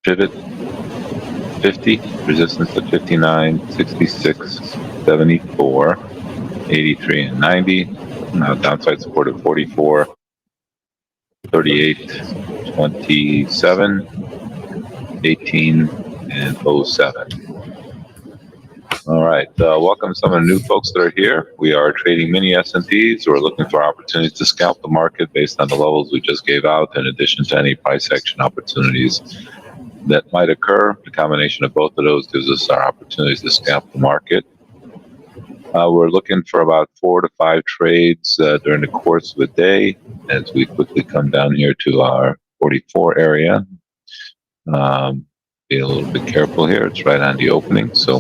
pivot 50, resistance at 59, 66, 74, 83, and 90. Downside support at 44, 38, 27, 18, and 07. All right, welcome some of the new folks that are here. We are trading mini S&Ps. We're looking for opportunities to scalp the market based on the levels we just gave out, in addition to any price action opportunities that might occur. The combination of both of those gives us our opportunities to scalp the market. We're looking for about 4 to 5 trades during the course of a day as we quickly come down here to our 44 area. Be a little bit careful here. It's right on the opening. So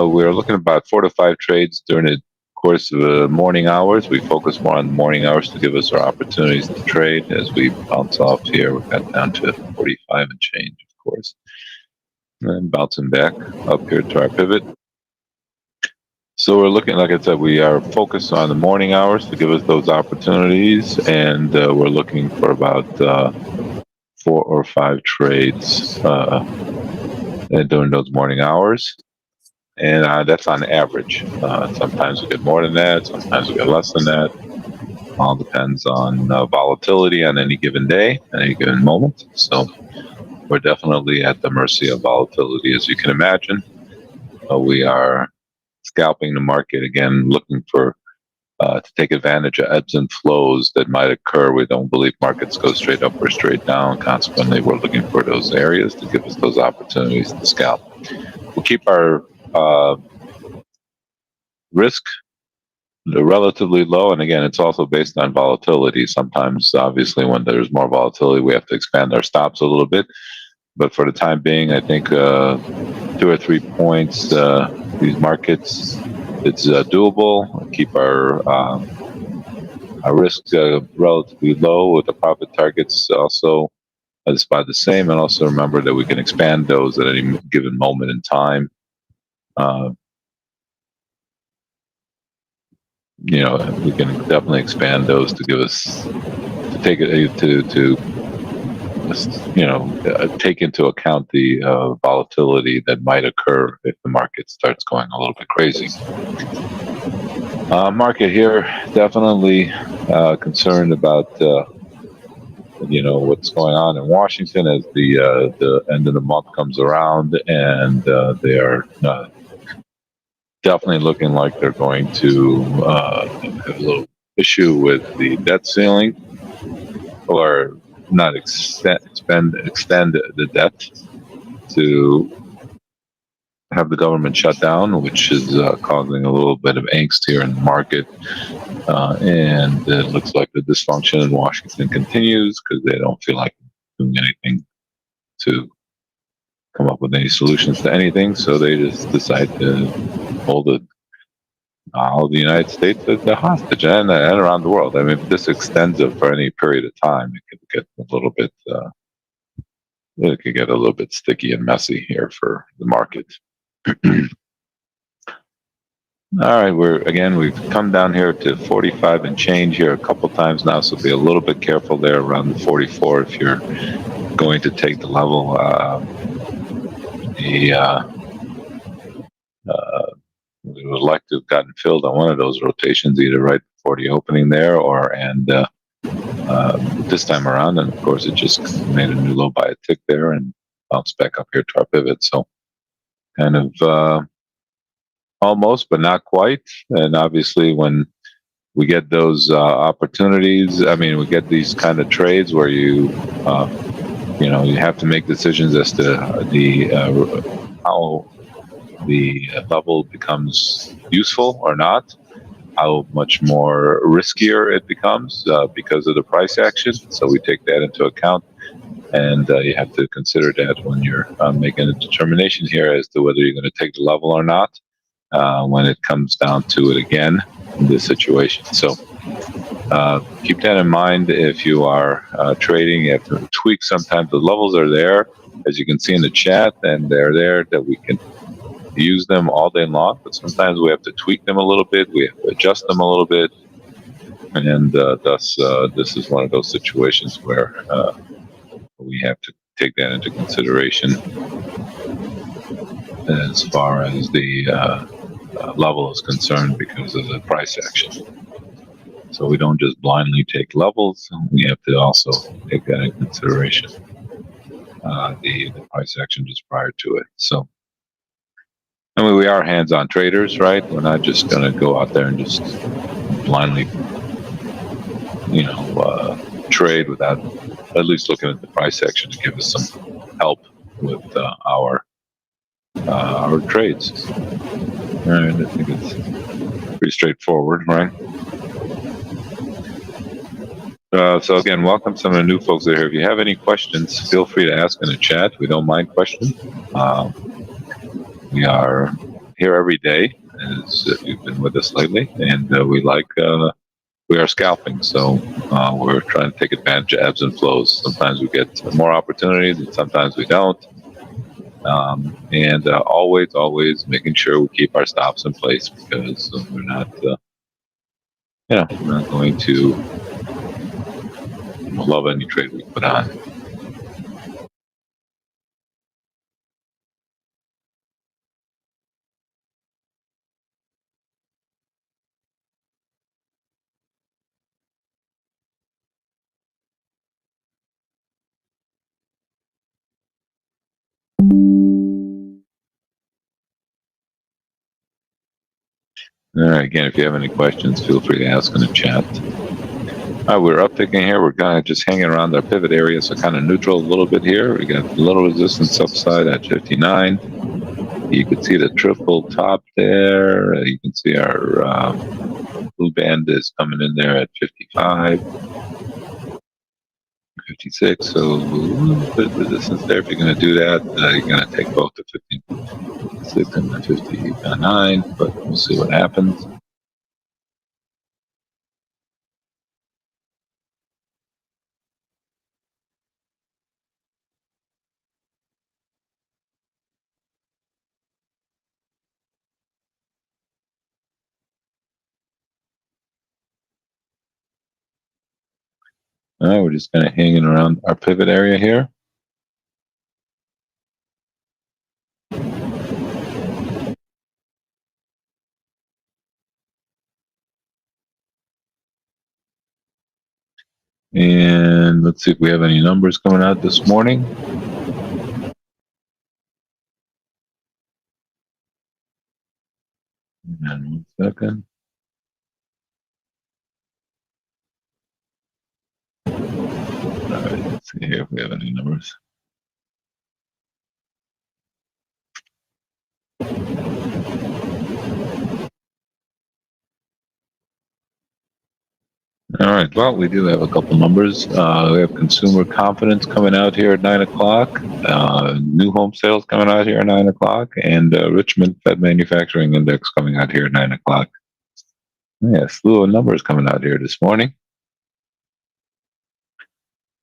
we're looking at about 4 to 5 trades during the course of the morning hours. We focus more on the morning hours to give us our opportunities to trade. As we bounce off here, we got down to 45 and change, of course, and then bouncing back up here to our pivot. So we're looking, like I said, we are focused on the morning hours to give us those opportunities, and we're looking for about 4 or 5 trades during those morning hours. And that's on average. Sometimes we get more than that. Sometimes we get less than that. All depends on volatility on any given day, any given moment. So we're definitely at the mercy of volatility, as you can imagine. We are scalping the market again, looking for to take advantage of ebbs and flows that might occur. We don't believe markets go straight up or straight down. Consequently, we're looking for those areas to give us those opportunities to scalp. We'll keep our risk relatively low, and again, it's also based on volatility. Sometimes, obviously, when there's more volatility, we have to expand our stops a little bit. But for the time being, I think 2 or 3 points, these markets, it's doable. Keep our risk relatively low, with the profit targets also about the same, and also remember that we can expand those at any given moment in time. We can definitely expand those to give us take into account the volatility that might occur if the market starts going a little bit crazy. Market here definitely concerned about what's going on in Washington as the end of the month comes around, and they are definitely looking like they're going to have a little issue with the debt ceiling, or not extend the debt to have the government shut down, which is causing a little bit of angst here in the market. And it looks like the dysfunction in Washington continues because they don't feel like doing anything to come up with any solutions to anything. So they just decide to hold the United States as a hostage, and around the world. I mean, if this extends it for any period of time, it could get a little bit sticky and messy here for the market. All right, we've come down here to 45 and change here a couple times now, so be a little bit careful there around the 44 if you're going to take the level. We would like to have gotten filled on one of those rotations, either right before the opening there, and this time around. And of course, it just made a new low by a tick there and bounced back up here to our pivot. So kind of almost, but not quite. And obviously, when we get those opportunities, we get these kind of trades where you have to make decisions as to how the level becomes useful or not, how much more riskier it becomes because of the price action. So we take that into account, and you have to consider that when you're making a determination here as to whether you're going to take the level or not when it comes down to it again in this situation. So keep that in mind if you are trading. You have to tweak. Sometimes the levels are there, as you can see in the chat, and they're there that we can use them all day long, but sometimes we have to tweak them a little bit, we have to adjust them a little bit, and thus this is one of those situations where we have to take that into consideration as far as the level is concerned because of the price action. So we don't just blindly take levels, we have to also take that into consideration, the price action just prior to it. So, I mean, we are hands-on traders, right? We're not just going to go out there and just blindly, trade without at least looking at the price action to give us some help with our trades. All right, I think it's pretty straightforward, right? So again, welcome some of the new folks that are here. If you have any questions, feel free to ask in the chat. We don't mind questions. We are here every day, as if you've been with us lately, and we are scalping, so we're trying to take advantage of ebbs and flows. Sometimes we get more opportunities, and sometimes we don't. And always making sure we keep our stops in place, because we're not going to love any trade we put on. All right, again, if you have any questions, feel free to ask in the chat. We're upticking here. We're kind of just hanging around our pivot area, so kind of neutral a little bit here. We got a little resistance upside at 59. You can see the triple top there. You can see our blue band is coming in there at 55, 56. So a little bit of resistance there. If you're going to do that, you're going to take both the 56 and the 59, but we'll see what happens. All right, we're just kind of hanging around our pivot area here. And let's see if we have any numbers coming out this morning. And 1 second. All right, let's see here if we have any numbers. All right, well, we do have a couple numbers. We have consumer confidence coming out here at 9 o'clock, new home sales coming out here at 9 o'clock, and Richmond Fed Manufacturing Index coming out here at 9 o'clock. Yeah, a slew of numbers coming out here this morning.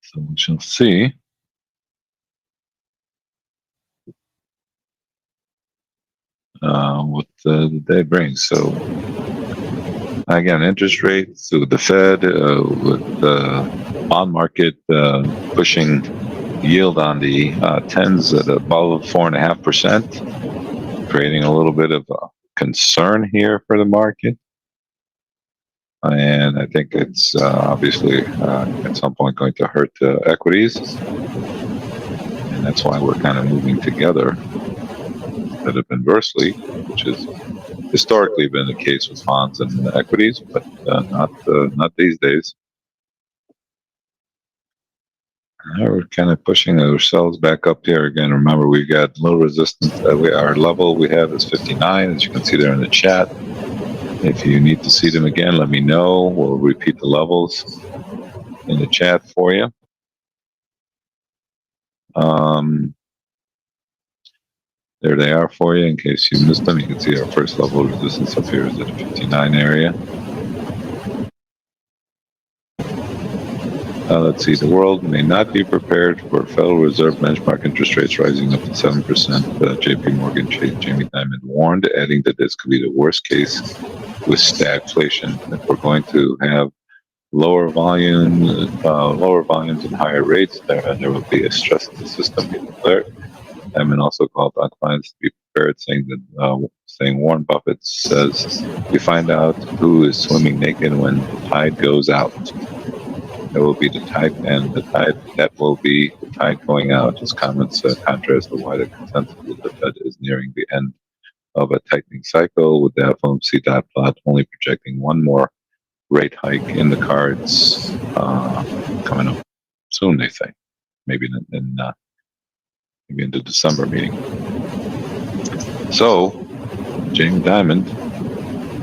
So we shall see. What the day brings. So again, interest rates with the Fed, with the bond market pushing yield on the 10s at above 4.5%, creating a little bit of concern here for the market. And I think it's obviously at some point going to hurt equities. And that's why we're kind of moving together instead of inversely, which has historically been the case with bonds and equities, but not these days. Now we're kind of pushing ourselves back up here again. Remember, we've got low resistance. Our level we have is 59, as you can see there in the chat. If you need to see them again, let me know. We'll repeat the levels in the chat for you. There they are for you in case you missed them. You can see our first level of resistance up here is at the 59 area. Let's see, the world may not be prepared for Federal Reserve benchmark interest rates rising up to 7%. JP Morgan Chase Jamie Dimon warned, adding that this could be the worst case with stagflation. If we're going to have lower volumes and higher rates, there will be a stress to the system being declared. And also called on clients to be prepared, saying Warren Buffett says, "We find out who is swimming naked when the tide goes out. There will be the tide, and that will be the tide going out." His comments contrast the wider consensus that the Fed is nearing the end of a tightening cycle, with the FOMC dot plot only projecting one more rate hike in the cards coming up soon. They say maybe maybe in the December meeting. So, Jamie Dimon,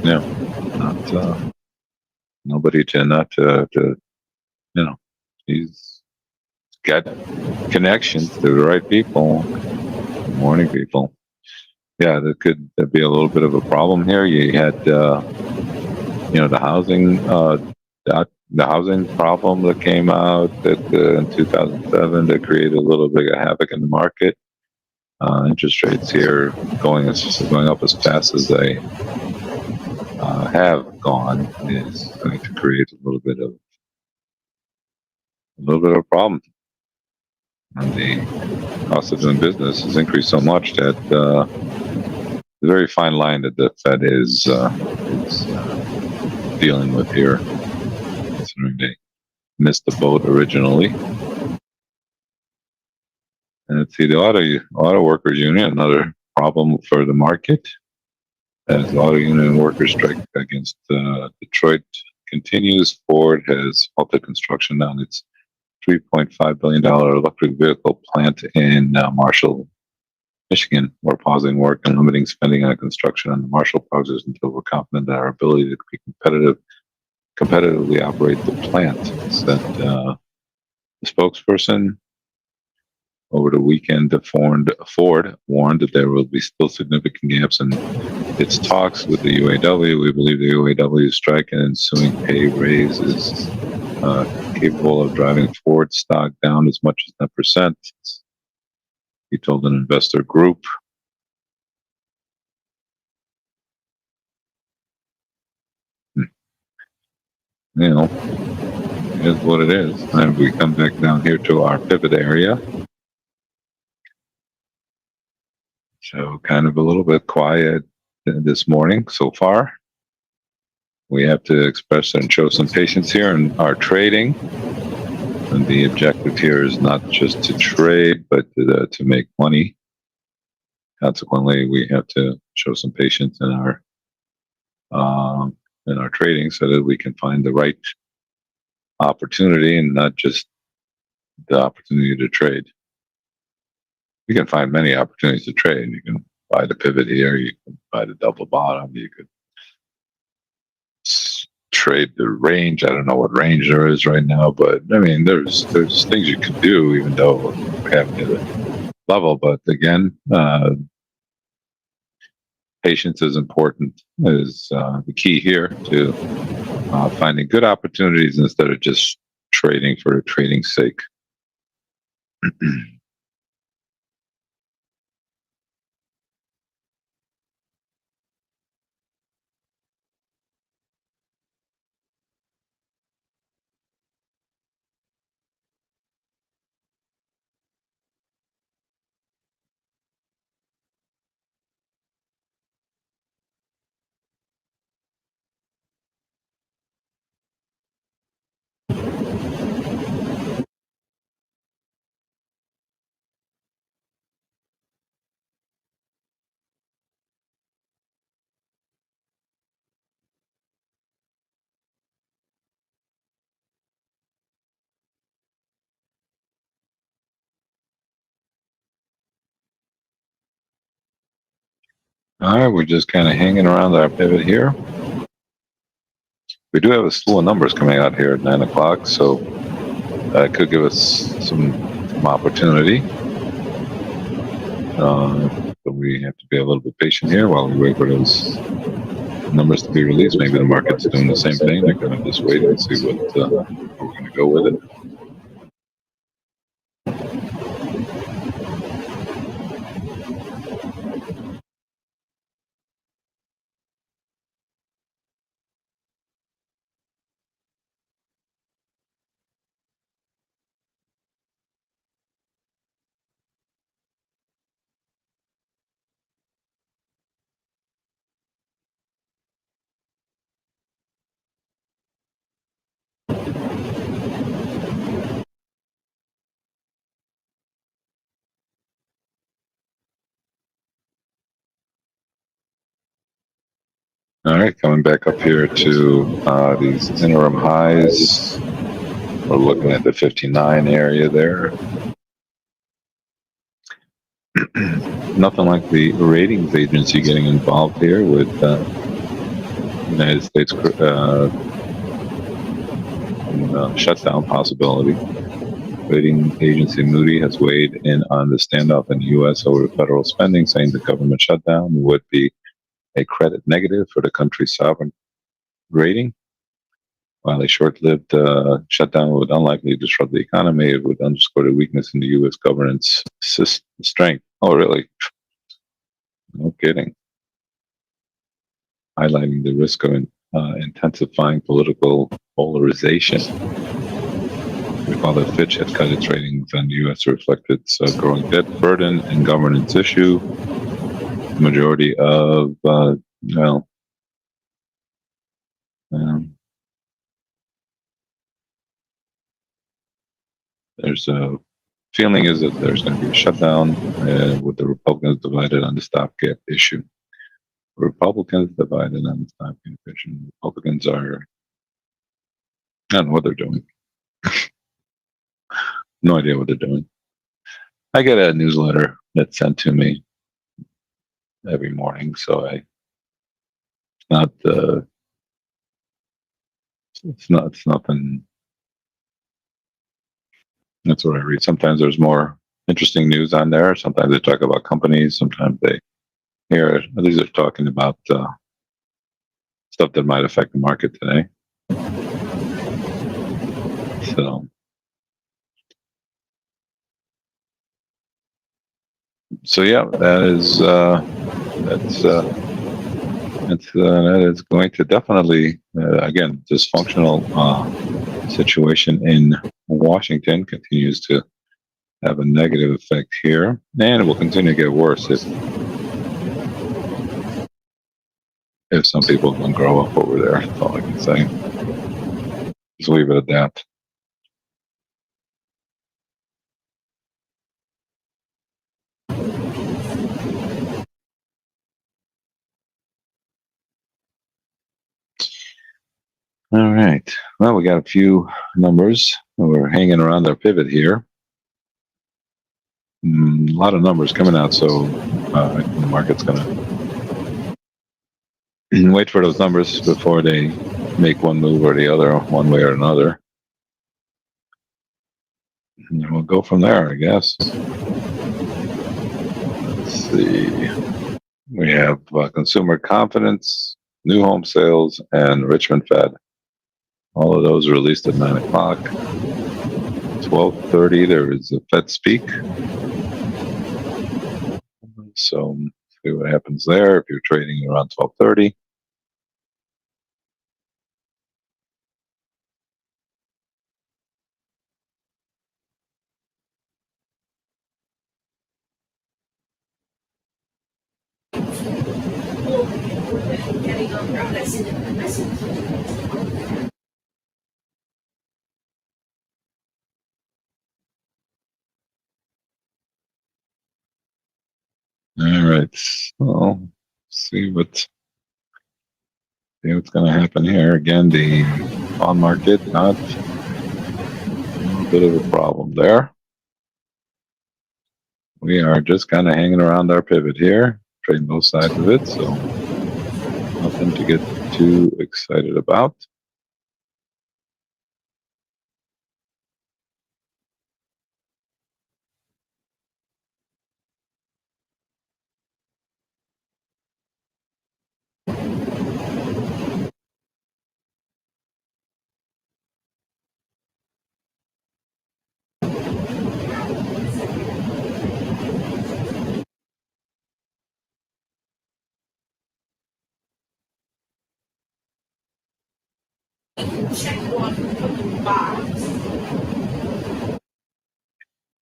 not nobody he's got connections to the right people. Good morning, people. Yeah, there'd be a little bit of a problem here. You had the housing problem that came out in 2007 that created a little bit of havoc in the market. Interest rates here going up as fast as they have gone is going to create a little bit of a problem. And the cost of doing business has increased so much that the very fine line that the Fed is dealing with here, considering they missed the boat originally. And let's see, the auto workers union, another problem for the market, as the auto union workers strike against Detroit continues. Ford has halted construction on its $3.5 billion electric vehicle plant in Marshall, Michigan. We're pausing work and limiting spending on construction on the Marshall project until we're confident that our ability to be competitively operate the plant, said the spokesperson. Over the weekend, Ford warned that there will be still significant gaps in its talks with the UAW. We believe the UAW strike and ensuing pay raise is capable of driving Ford stock down as much as 10%, he told an investor group. It is what it is. And we come back down here to our pivot area. So kind of a little bit quiet this morning so far. We have to express and show some patience here in our trading. And the objective here is not just to trade, but to make money. Consequently, we have to show some patience in our trading so that we can find the right opportunity and not just the opportunity to trade. You can find many opportunities to trade. You can buy the pivot here. You can buy the double bottom. You could trade the range. I don't know what range there is right now, but I mean, there's things you can do, even though we haven't hit a level. But again, patience is important. Is the key here to finding good opportunities instead of just trading for trading's sake. All right, we're just kind of hanging around our pivot here. We do have a slew of numbers coming out here at 9 o'clock, so that could give us some opportunity. But we have to be a little bit patient here while we wait for those numbers to be released. Maybe the market's doing the same thing. They're going to just wait and see what we're going to go with it. All right, coming back up here to these interim highs. We're looking at the 59 area there. Nothing like the ratings agency getting involved here with United States shutdown possibility. Rating agency Moody has weighed in on the standoff in the U.S. over federal spending, saying the government shutdown would be a credit negative for the country's sovereign rating. While a short-lived shutdown would unlikely disrupt the economy, it would underscore the weakness in the U.S. governance strength. Oh, really? No kidding. Highlighting the risk of intensifying political polarization. Recall that Fitch had cut its ratings on the U.S. to reflect its growing debt burden and governance issue. The majority of, there's a feeling is that there's going to be a shutdown with the Republicans divided on the stopgap issue. Republicans divided on the stopgap issue. Republicans are, I don't know what they're doing. No idea what they're doing. I get a newsletter that's sent to me every morning, so it's nothing. That's what I read. Sometimes there's more interesting news on there. Sometimes they talk about companies. Sometimes they these are talking about stuff that might affect the market today. So yeah, that is going to definitely again, dysfunctional situation in Washington continues to have a negative effect here, and it will continue to get worse if some people don't grow up over there. That's all I can say. Just leave it at that. All right. Well, we got a few numbers. We're hanging around our pivot here. A lot of numbers coming out, so the market's going to wait for those numbers before they make one move or the other, one way or another. And we'll go from there, I guess. Let's see. We have consumer confidence, new home sales, and Richmond Fed. All of those released at 9 o'clock. 12:30, there is a Fed speak. So see what happens there if you're trading around 12:30. All right. So see what's going to happen here. Again, the bond market, not a little bit of a problem there. We are just kind of hanging around our pivot here, trading both sides of it, so nothing to get too excited about.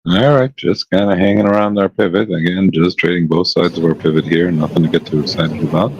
All right, just kind of hanging around our pivot. Again, just trading both sides of our pivot here. Nothing to get too excited about.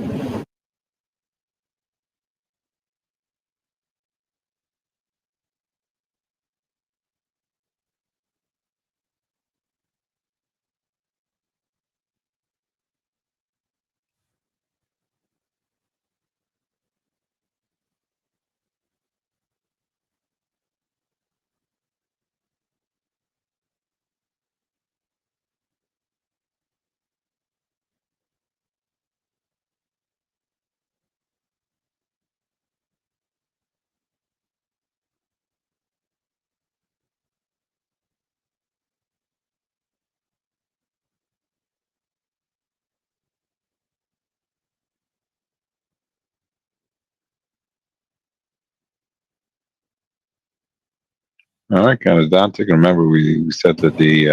All right, kind of down. Take remember we said that the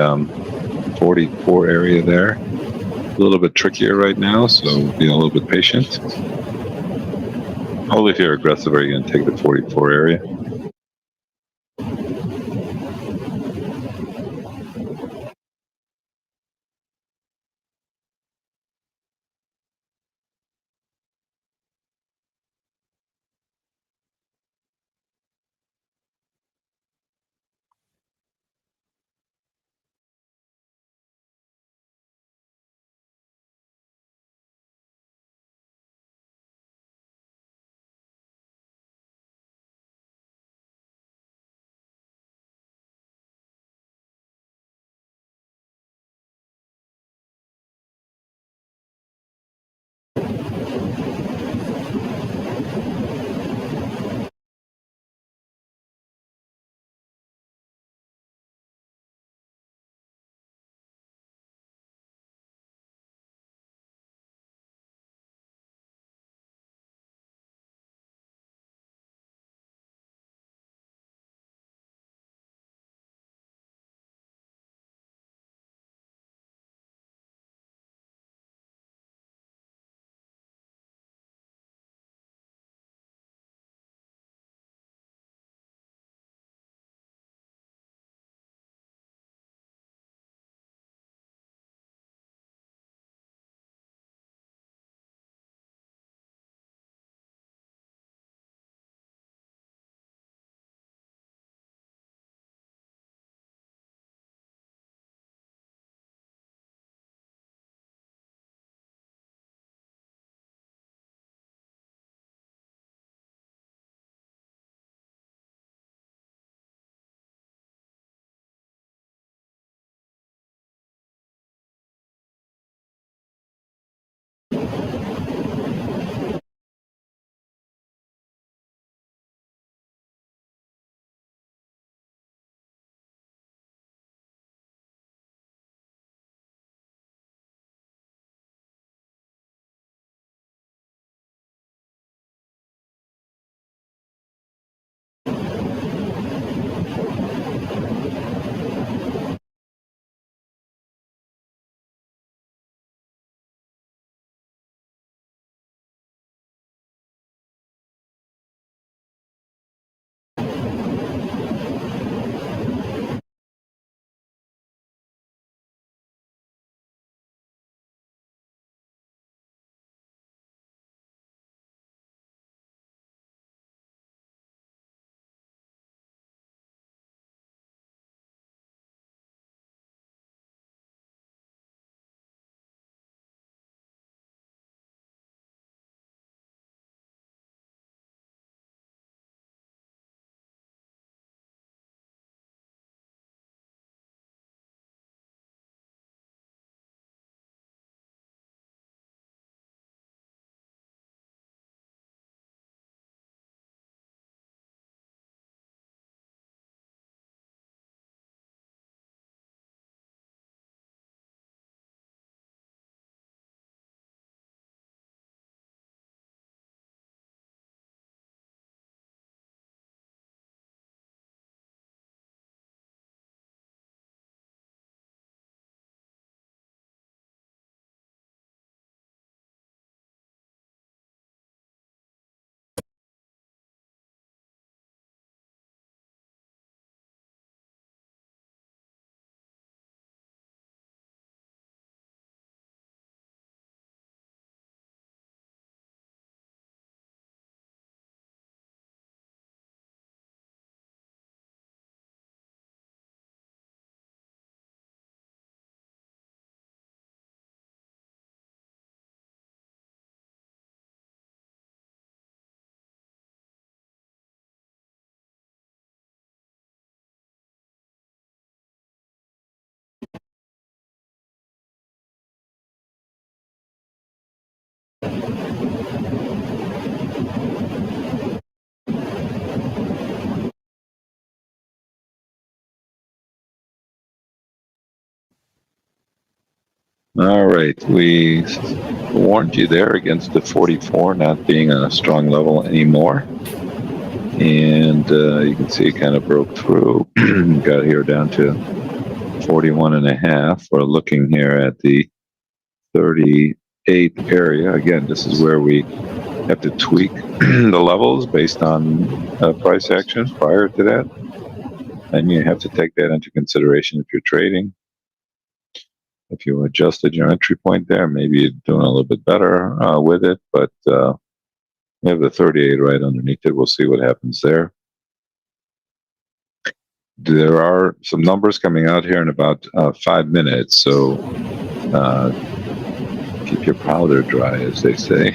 44 area there a little bit trickier right now, so be a little bit patient. Only if you're aggressive are you going to take the 44 area. All right, we warned you there against the 44 not being a strong level anymore. And you can see it kind of broke through. Got here down to 41.5. We're looking here at the 38th area. Again, this is where we have to tweak the levels based on price action prior to that. And you have to take that into consideration if you're trading. If you adjusted your entry point there, maybe you're doing a little bit better with it, but we have the 38 right underneath it. We'll see what happens there. There are some numbers coming out here in about 5 minutes, so keep your powder dry, as they say.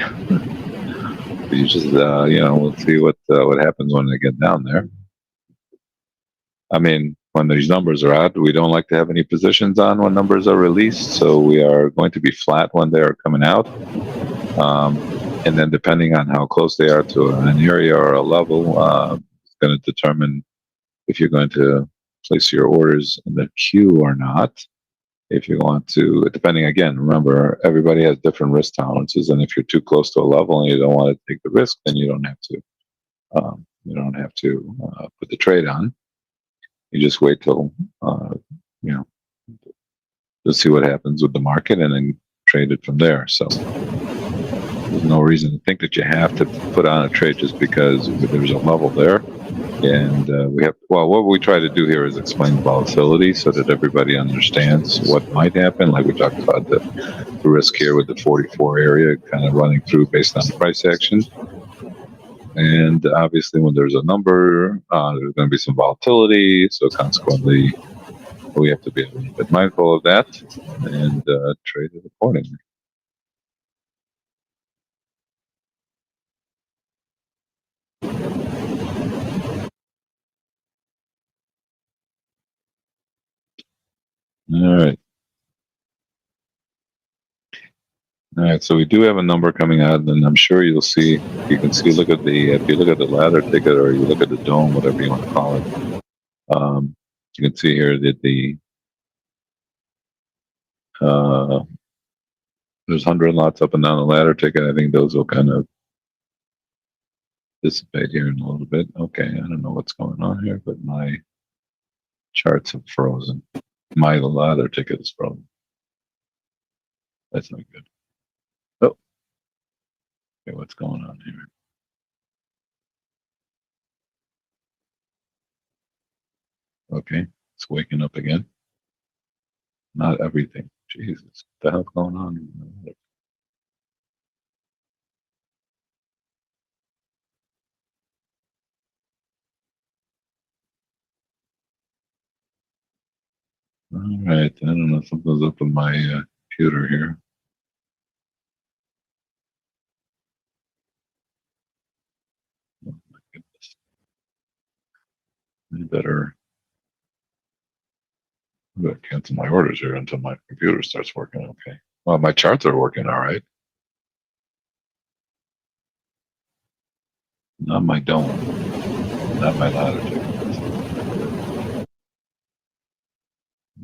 You just, we'll see what happens when they get down there. I mean, when these numbers are out, we don't like to have any positions on when numbers are released, so we are going to be flat when they are coming out. And then depending on how close they are to an area or a level, it's going to determine if you're going to place your orders in the queue or not. If you want to, depending again, remember, everybody has different risk tolerances, and if you're too close to a level and you don't want to take the risk, then you don't have to put the trade on. You just wait till to see what happens with the market and then trade it from there. So there's no reason to think that you have to put on a trade just because there's a level there. And what we try to do here is explain volatility so that everybody understands what might happen. Like we talked about the risk here with the 44 area kind of running through based on price action. And obviously when there's a number, there's going to be some volatility. So consequently, we have to be a little bit mindful of that and trade it accordingly. All right, so we do have a number coming out, and I'm sure you can see, if you look at the ladder ticket or you look at the dome, whatever you want to call it, you can see here that there's 100 lots up and down the ladder ticket. I think those will kind of dissipate here in a little bit. Okay, I don't know what's going on here, but my charts have frozen. My ladder ticket is frozen. That's not good. Oh, okay, what's going on here? Okay, it's waking up again. Not everything. Jesus, what the hell's going on? All right, I don't know, something's up with my computer here. Oh my goodness. I better cancel my orders here until my computer starts working okay. Well, my charts are working all right. Not my dome. Not my latitude.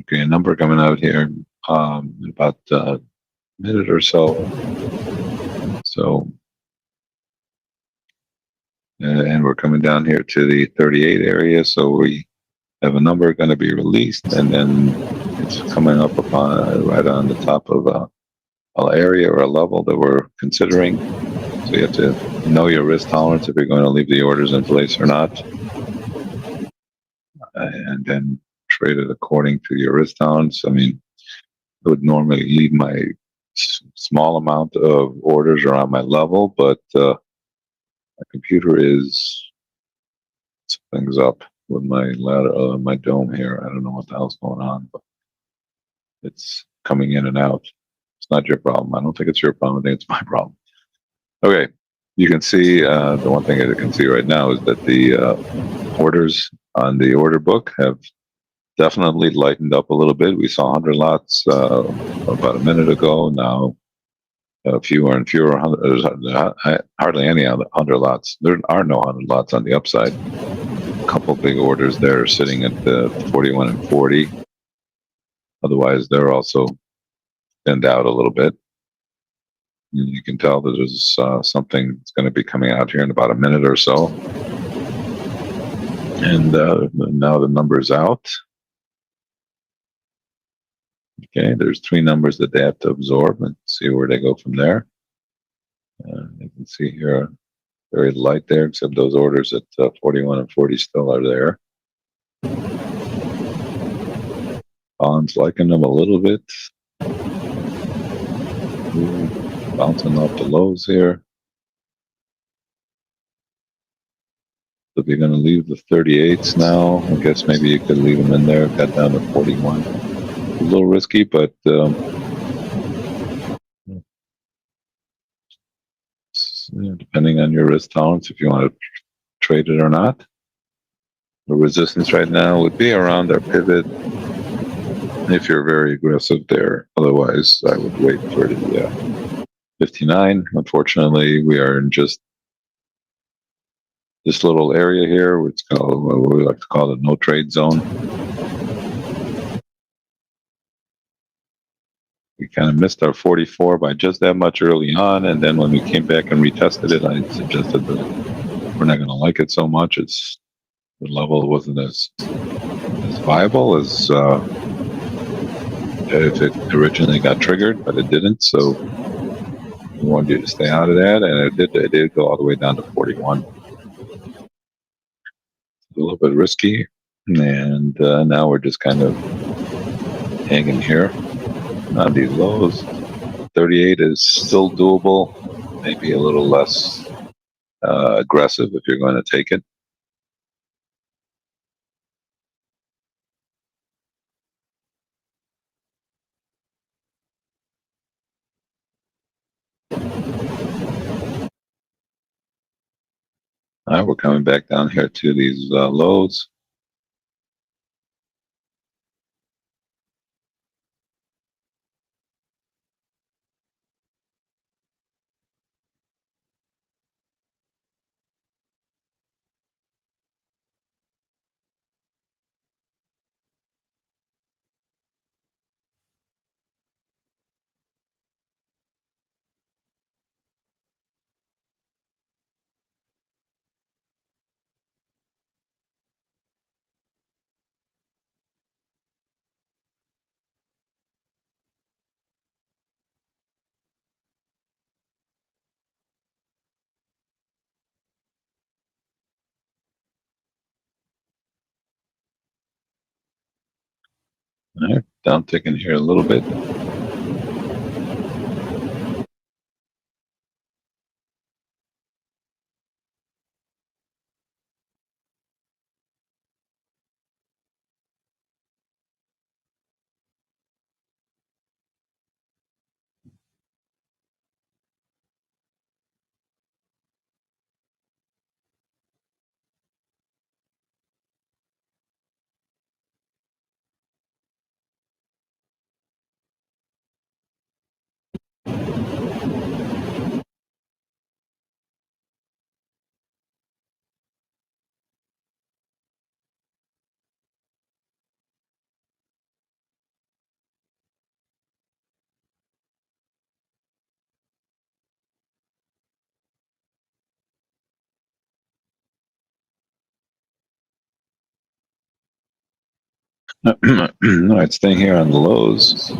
Okay, a number coming out here in about a minute or so. So, and we're coming down here to the 38 area. So we have a number going to be released, and then it's coming up upon right on the top of an area or a level that we're considering. So you have to know your risk tolerance if you're going to leave the orders in place or not, and then trade it according to your risk tolerance. I mean, I would normally leave my small amount of orders around my level, but my computer is things up with my ladder, my dome here. I don't know what the hell's going on, but it's coming in and out. It's not your problem. I don't think it's your problem. I think it's my problem. Okay, you can see the one thing I can see right now is that the orders on the order book have definitely lightened up a little bit. We saw 100 lots about a minute ago. Now fewer and fewer. There's hardly any 100 lots. There are no 100 lots on the upside. A couple big orders there sitting at the 41 and 40. Otherwise, they're also thinned out a little bit. You can tell that there's something that's going to be coming out here in about a minute or so. And now the number's out. Okay, there's 3 numbers that they have to absorb and see where they go from there. You can see here, very light there, except those orders at 41 and 40 still are there. Bonds liking them a little bit. Bouncing off the lows here. So if you're going to leave the 38s now, I guess maybe you could leave them in there. Got down to 41. A little risky, but depending on your risk tolerance, if you want to trade it or not. The resistance right now would be around our pivot if you're very aggressive there. Otherwise, I would wait for the 59. Unfortunately, we are in just this little area here, which is called, what we like to call the no trade zone. We kind of missed our 44 by just that much early on, and then when we came back and retested it, I suggested that we're not going to like it so much. It's the level wasn't as viable as if it originally got triggered, but it didn't. So we wanted you to stay out of that, and it did go all the way down to 41. A little bit risky, and now we're just kind of hanging here on these lows. 38 is still doable, maybe a little less aggressive if you're going to take it. All right, we're coming back down here to these lows. All right, down ticking here a little bit. All right, staying here on the lows.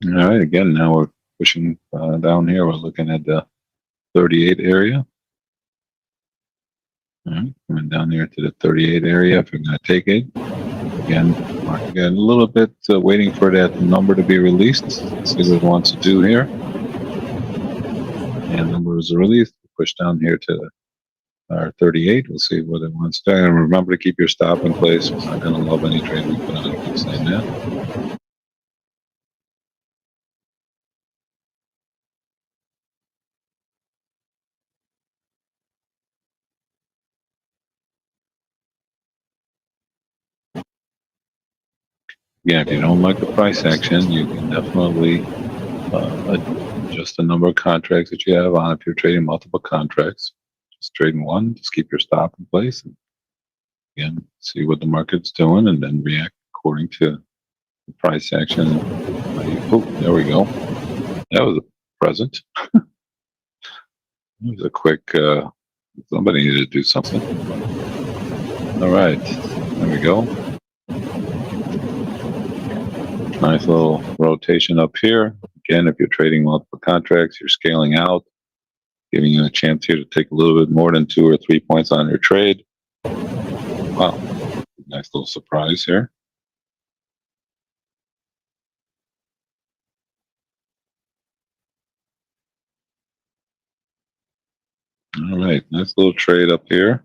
All right, again, now we're pushing down here. We're looking at the 38 area. All right, coming down here to the 38 area if we're going to take it. Again, a little bit waiting for that number to be released. Let's see what it wants to do here. And number is released. push down here to our 38. We'll see what it wants to. And remember to keep your stop in place. We're not going to love any trade we put on. Keep saying that. Yeah, if you don't like the price action, you can definitely adjust the number of contracts that you have on. If you're trading multiple contracts, just trading one, just keep your stop in place. And again, see what the market's doing and then react according to the price action. Oh, there we go. That was a present. It was a quick, somebody needed to do something. All right, there we go. Nice little rotation up here. Again, if you're trading multiple contracts, you're scaling out, giving you a chance here to take a little bit more than 2 or 3 points on your trade. Wow, nice little surprise here. All right, nice little trade up here.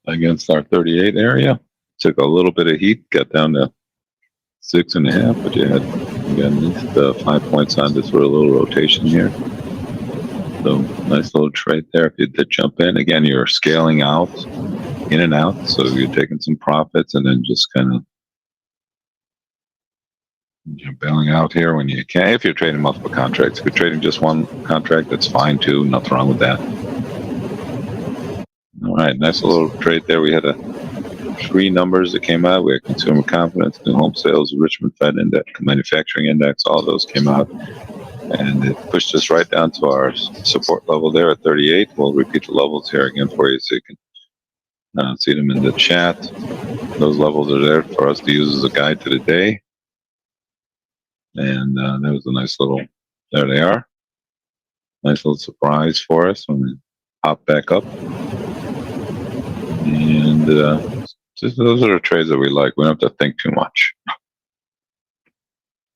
Against our 38 area. Took a little bit of heat, got down to 6.5, but you had, again, at least 5 points on this for a little rotation here. So nice little trade there. If you did jump in, again, you're scaling out, in and out. So you're taking some profits and then just kind of bailing out here when you can. If you're trading multiple contracts, if you're trading just one contract, that's fine too. Nothing wrong with that. All right, nice little trade there. We had 3 numbers that came out. We had consumer confidence, new home sales, Richmond Fed Index, manufacturing index. All those came out, and it pushed us right down to our support level there at 38. We'll repeat the levels here again for you so you can see them in the chat. Those levels are there for us to use as a guide to the day. And that was a nice little, there they are. Nice little surprise for us when we pop back up. And just those are the trades that we like. We don't have to think too much.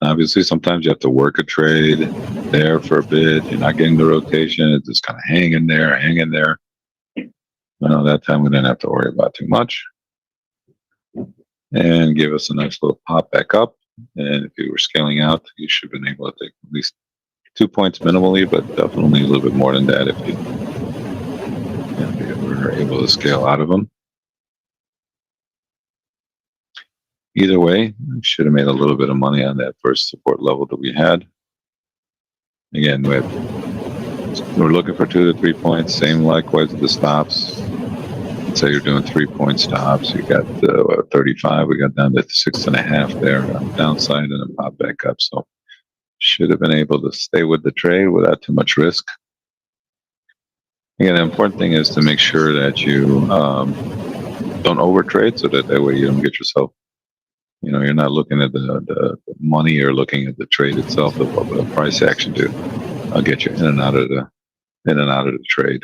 Obviously, sometimes you have to work a trade there for a bit. You're not getting the rotation. It's just kind of hanging there. Well, that time we didn't have to worry about too much. And give us a nice little pop back up. And if you were scaling out, you should have been able to take at least 2 points minimally, but definitely a little bit more than that if you were able to scale out of them. Either way, we should have made a little bit of money on that first support level that we had. Again, we're looking for 2 to 3 points. Same likewise with the stops. Let's say you're doing 3-point stops. You got 35. We got down to 6.5 there on the downside and then pop back up. So should have been able to stay with the trade without too much risk. Again, the important thing is to make sure that you don't overtrade so that way you don't get yourself, you're not looking at the money, you're looking at the trade itself, the price action to get you in and out of the trade.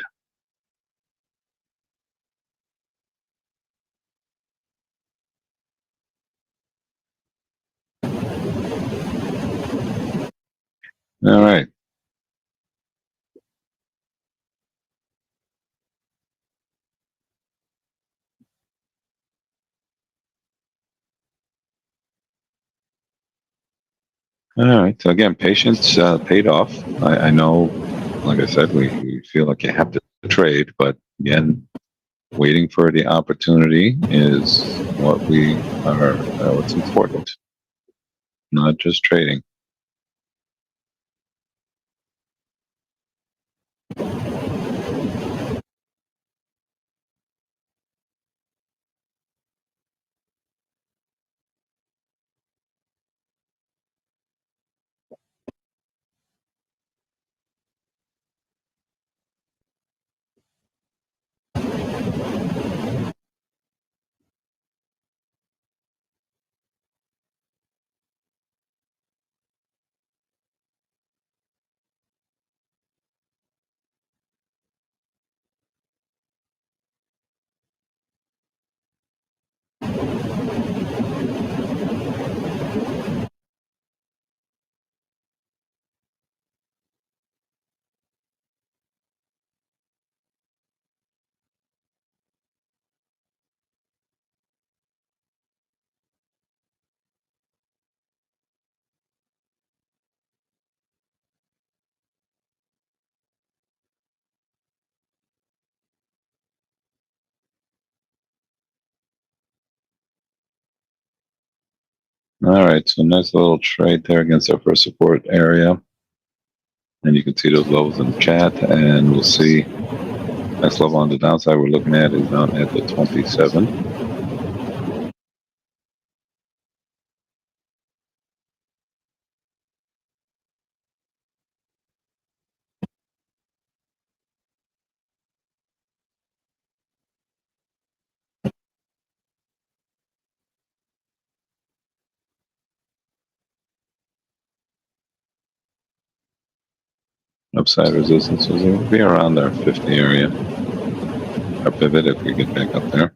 All right. All right. So again, patience paid off. I know, like I said, we feel like you have to trade, but again, waiting for the opportunity is what's important, not just trading. All right, so nice little trade there against our first support area. And you can see those levels in the chat, and we'll see next level on the downside we're looking at is down at the 27. Upside resistance will be around our 50 area. Our pivot if we get back up there.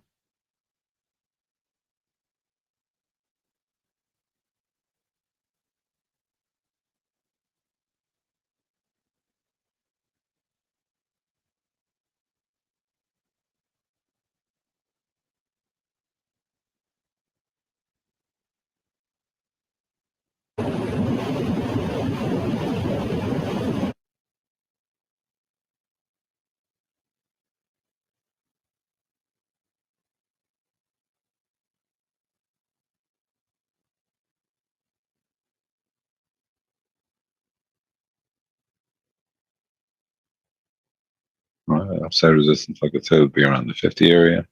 Upside resistance, like I said, would be around the 50 area.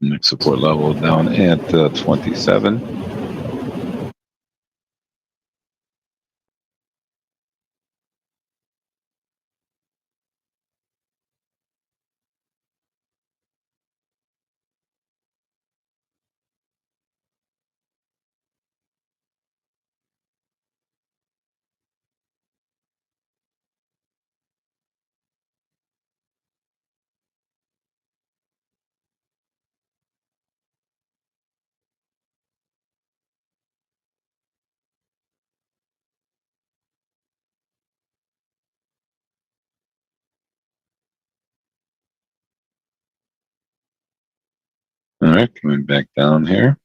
Next support level down at 27. All right, coming back down here.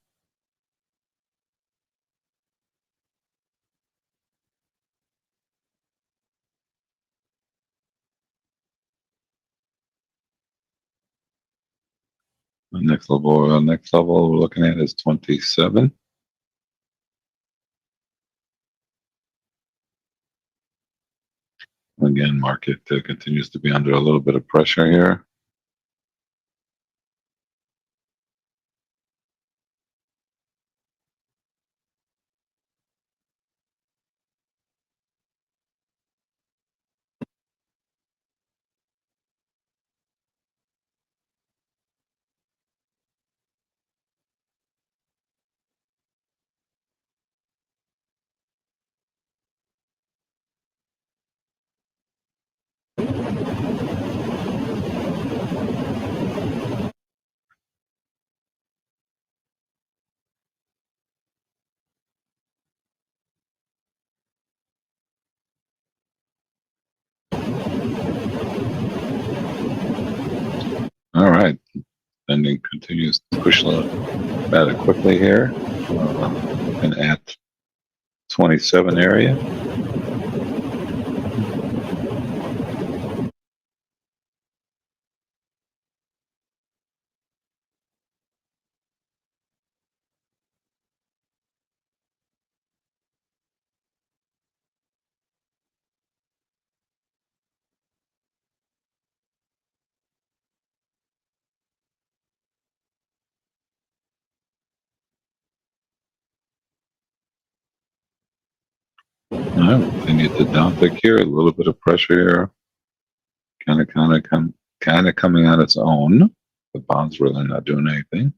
The next level we're looking at is 27. Again, market continues to be under a little bit of pressure here. All right, spending continues to push rather quickly here, and at 27 area. All right, continue to downtick here, a little bit of pressure here, kind of coming on its own. The bond's really not doing anything.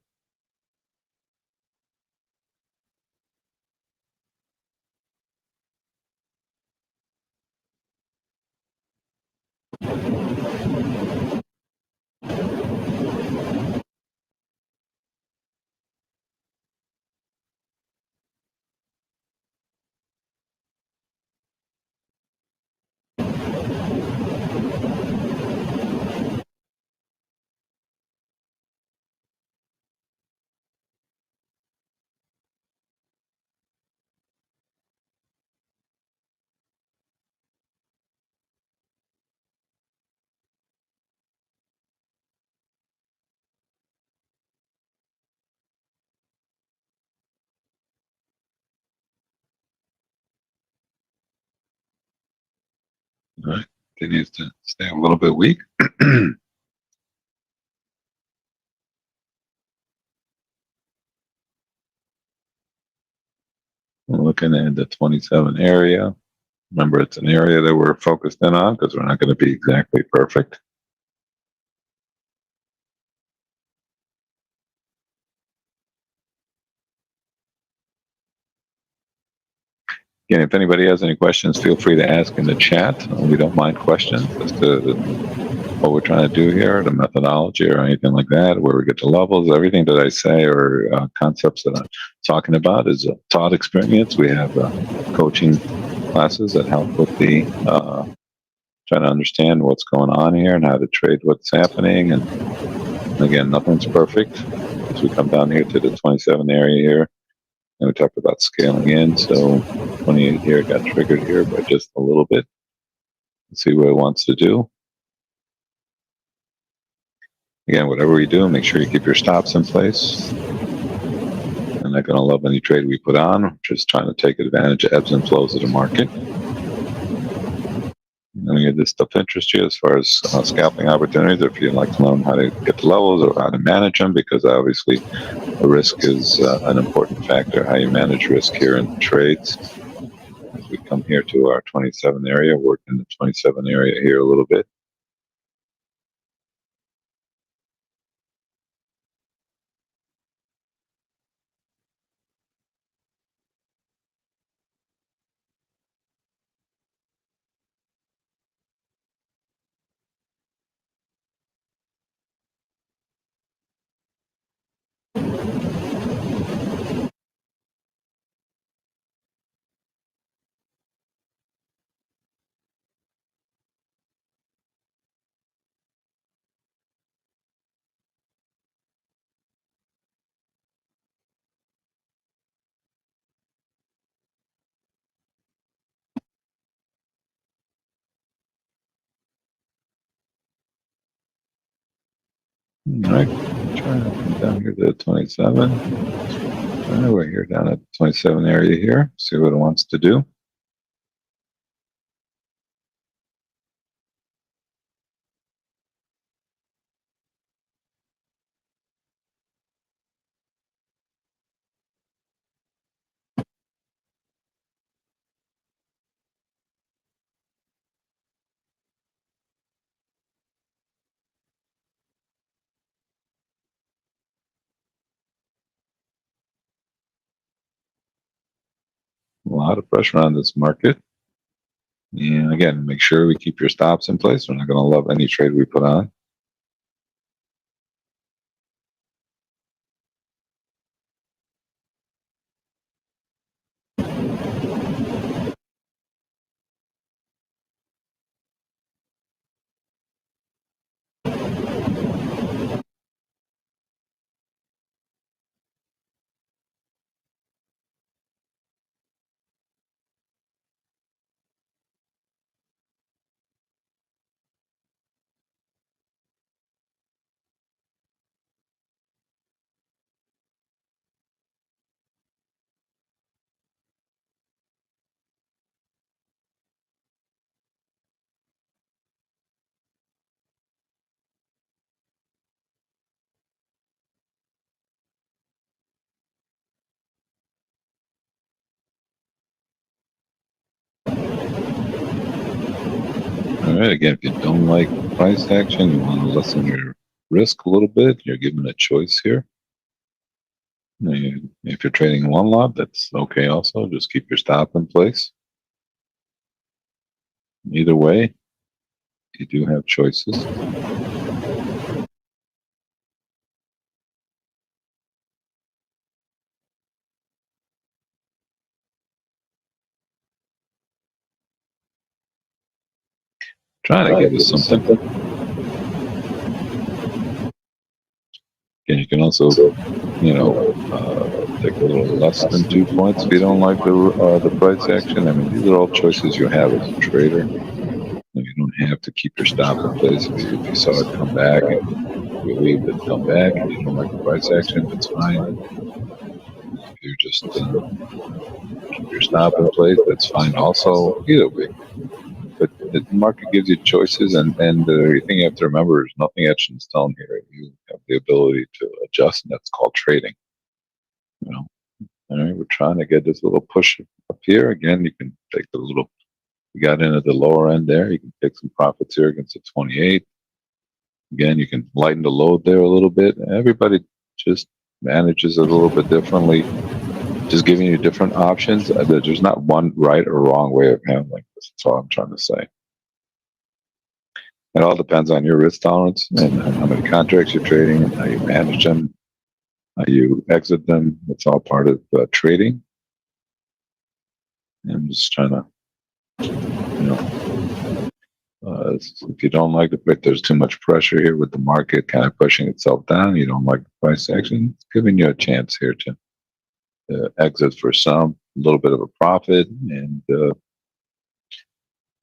All right, continues to stay a little bit weak. We're looking at the 27 area. Remember, it's an area that we're focused in on because we're not going to be exactly perfect. Again, if anybody has any questions, feel free to ask in the chat. We don't mind questions as to what we're trying to do here, the methodology or anything like that, where we get the levels. Everything that I say or concepts that I'm talking about is a taught experience. We have coaching classes that help with the trying to understand what's going on here and how to trade what's happening. And again, nothing's perfect. As we come down here to the 27 area here, and we talked about scaling in. So 28 here got triggered here by just a little bit. Let's see what it wants to do. Again, whatever we do, make sure you keep your stops in place. I'm not going to love any trade we put on. We're just trying to take advantage of ebbs and flows of the market. Any of this stuff interests you as far as scalping opportunities, or if you'd like to learn how to get the levels or how to manage them, because obviously the risk is an important factor, how you manage risk here in trades. As we come here to our 27 area, work in the 27 area here a little bit. All right, trying to come down here to 27. We're here down at 27 area here. See what it wants to do. A lot of pressure on this market. And again, make sure we keep your stops in place. We're not going to love any trade we put on. All right, again, if you don't like price action, you want to lessen your risk a little bit, you're given a choice here. If you're trading one lot, that's okay also. Just keep your stop in place. Either way, you do have choices. Trying to give you something. And you can also, take a little less than 2 points if you don't like the price action. I mean, these are all choices you have as a trader. You don't have to keep your stop in place. If you saw it come back and you leave it come back and you don't like the price action, that's fine. If you just keep your stop in place, that's fine also. Either way. But the market gives you choices, and the thing you have to remember is nothing etched in stone here. You have the ability to adjust, and that's called trading. You know, all right, we're trying to get this little push up here. Again, you can take the little, you got in at the lower end there. You can take some profits here against the 28. Again, you can lighten the load there a little bit. Everybody just manages it a little bit differently, just giving you different options. There's not one right or wrong way of handling this. That's all I'm trying to say. It all depends on your risk tolerance and how many contracts you're trading and how you manage them, how you exit them. It's all part of trading. I'm just trying to, you know, if you don't like the price, there's too much pressure here with the market kind of pushing itself down. You don't like the price action. It's giving you a chance here to exit for some, a little bit of a profit, and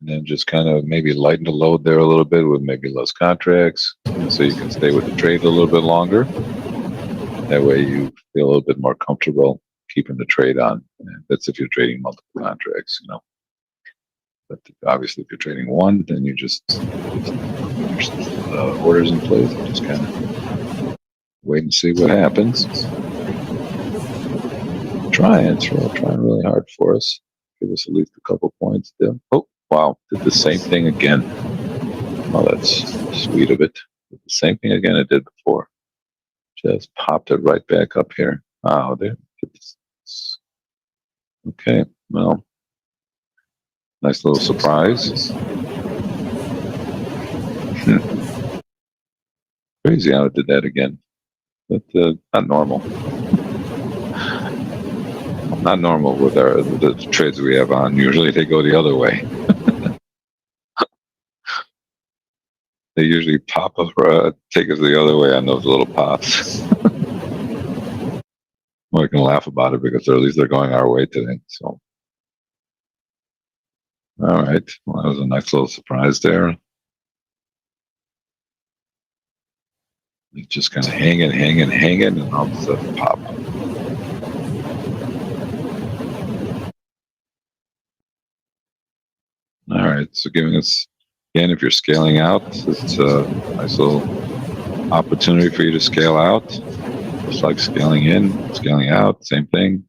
then just kind of maybe lighten the load there a little bit with maybe less contracts, so you can stay with the trade a little bit longer. That way you feel a little bit more comfortable keeping the trade on. And that's if you're trading multiple contracts, you know. But obviously, if you're trading one, then you just orders in place and just kind of wait and see what happens. Trying really hard for us. Give us at least a couple points there. Oh, wow, did the same thing again. Oh, that's sweet of it. Did the same thing again it did before. Just popped it right back up here. Wow, there. Okay, well, nice little surprise. Crazy how it did that again. But not normal. Not normal with the trades we have on. Usually they go the other way. They usually pop up, take us the other way on those little pops. Well, we can laugh about it because at least they're going our way today. So, all right. Well, that was a nice little surprise there. It's just kind of hanging, and all of a sudden pop. All right. So giving us, again, if you're scaling out, it's a nice little opportunity for you to scale out. Just like scaling in, scaling out, same thing.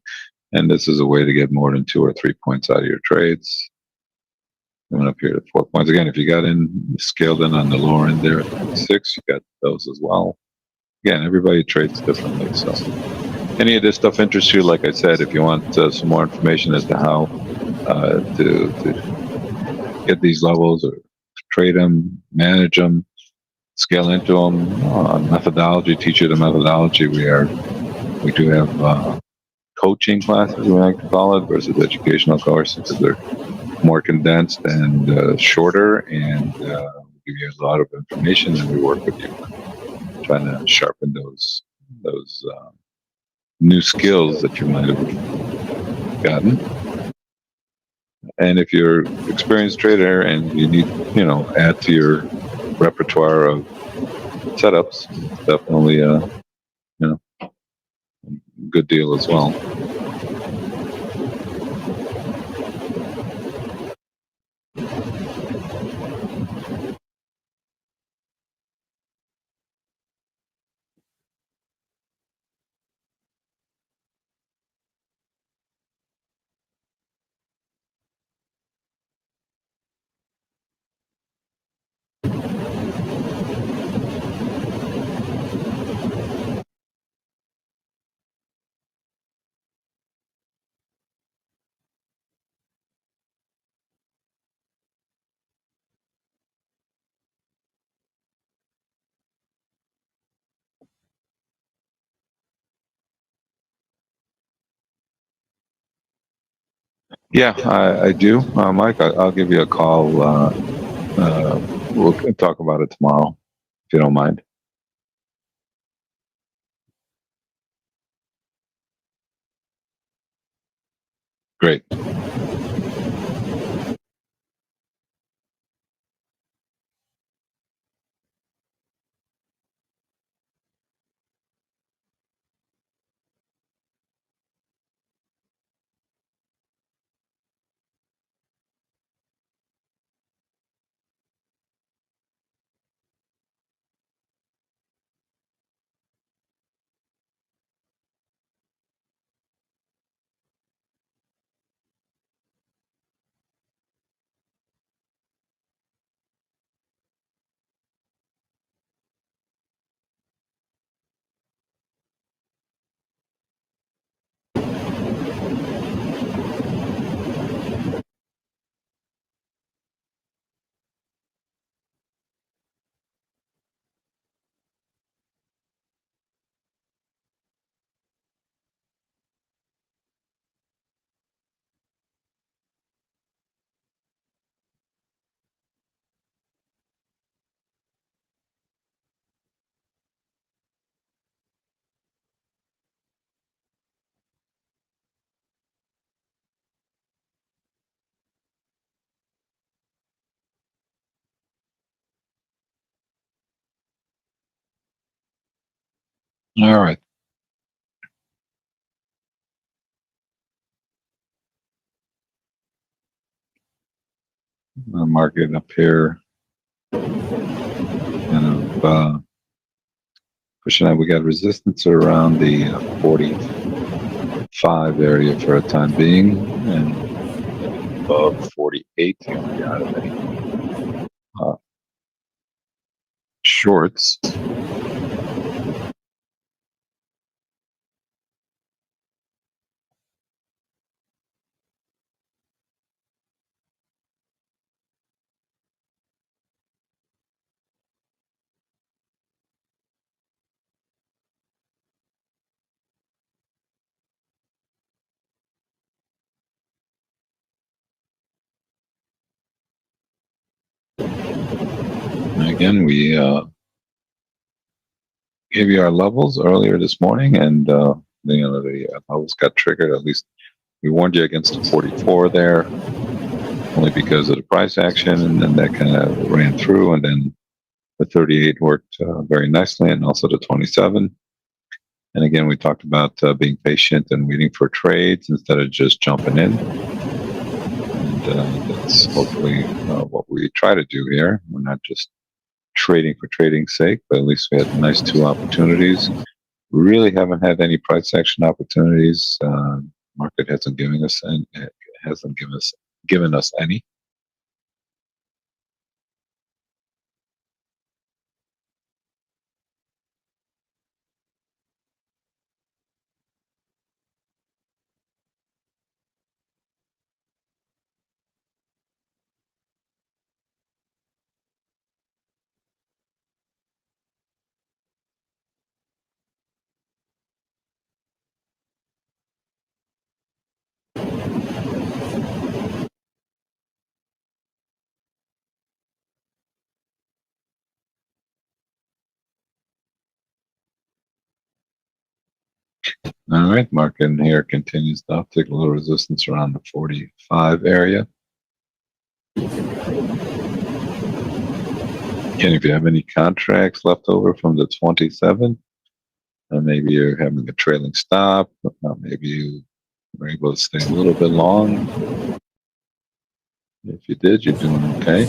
And this is a way to get more than 2 or 3 points out of your trades. Coming up here to 4 points. Again, if you got in, scaled in on the lower end there at 6, you got those as well. Again, everybody trades differently. So any of this stuff interests you, like I said, if you want some more information as to how to get these levels or trade them, manage them, scale into them, methodology, teach you the methodology. We do have coaching classes, we like to call it, versus educational courses, because they're more condensed and shorter, and give you a lot of information, and we work with you trying to sharpen those new skills that you might have gotten. And if you're an experienced trader and you need, add to your repertoire of setups, it's definitely a good deal as well. Yeah, I do. Mike, I'll give you a call. We'll talk about it tomorrow, if you don't mind. Great. All right. Market up here, kind of pushing out. We got resistance around the 45 area for a time being, and above 48 if we got any shorts. Again, we gave you our levels earlier this morning, and the levels got triggered. At least we warned you against the 44 there, only because of the price action, and then that kind of ran through, and then the 38 worked very nicely, and also the 27. And again, we talked about being patient and waiting for trades instead of just jumping in. And that's hopefully what we try to do here. We're not just trading for trading's sake, but at least we had nice two opportunities. We really haven't had any price action opportunities. Market hasn't given us any. All right, market here continues to uptick, a little resistance around the 45 area. Again, if you have any contracts left over from the 27, maybe you're having a trailing stop, maybe you were able to stay a little bit long. If you did, you're doing okay.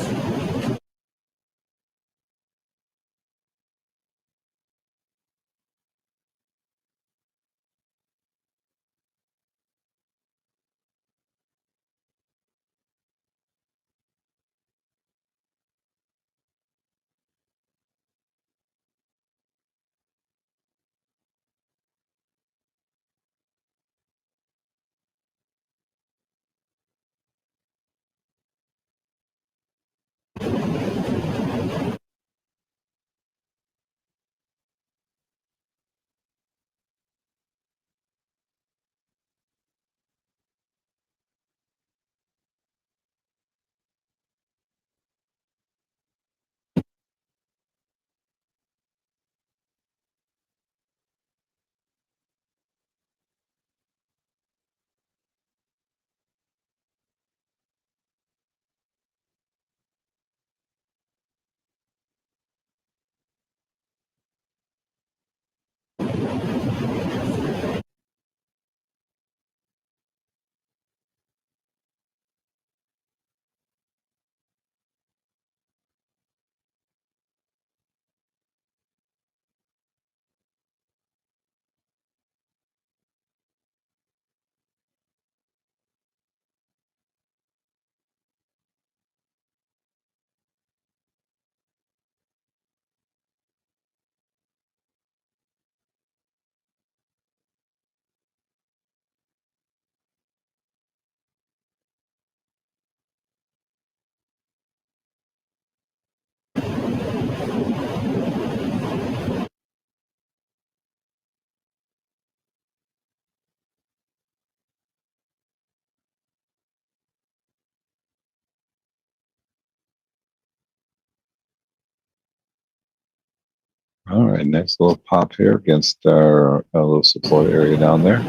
All right, next little pop here against our little support area down there.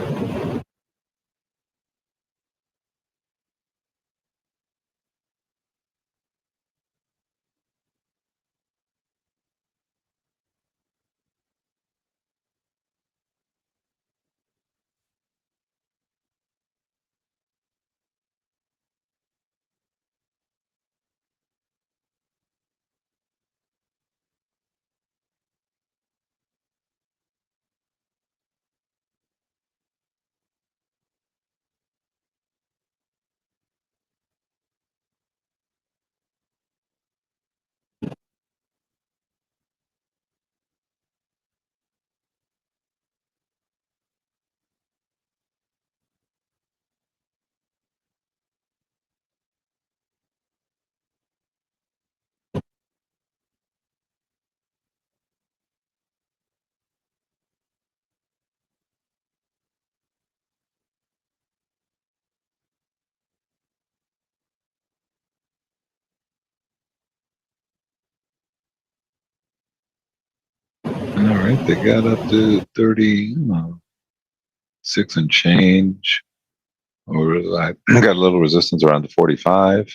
All right, they got up to 36 and change. Or I got a little resistance around the 45.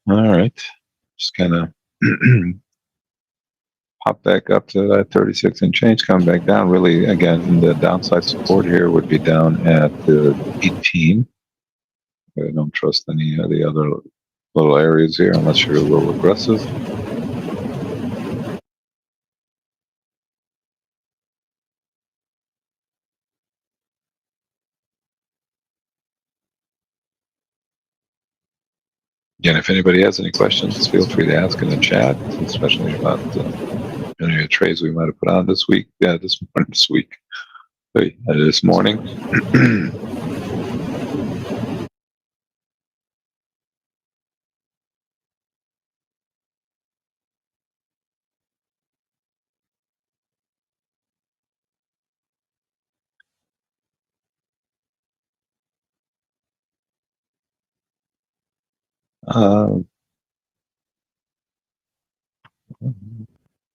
All right, just kind of pop back up to that 36 and change, come back down. Really, again, the downside support here would be down at the 18. I don't trust any of the other little areas here unless you're a little aggressive. Again, if anybody has any questions, feel free to ask in the chat, especially about any of the trades we might have put on this week. Yeah, this week. This morning.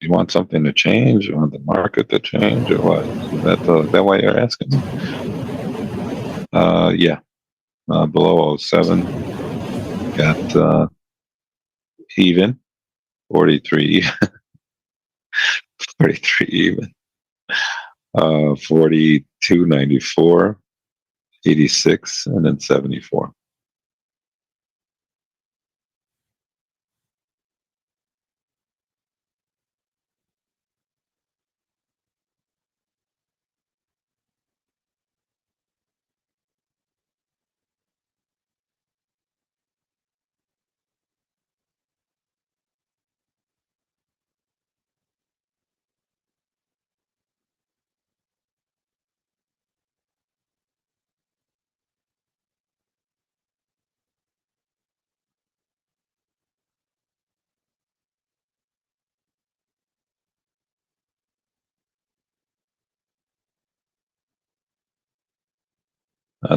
You want something to change? You want the market to change, or what? Is that why you're asking? Yeah. Below 07, got even 43, 43 even. 42.94, 86, and then 74.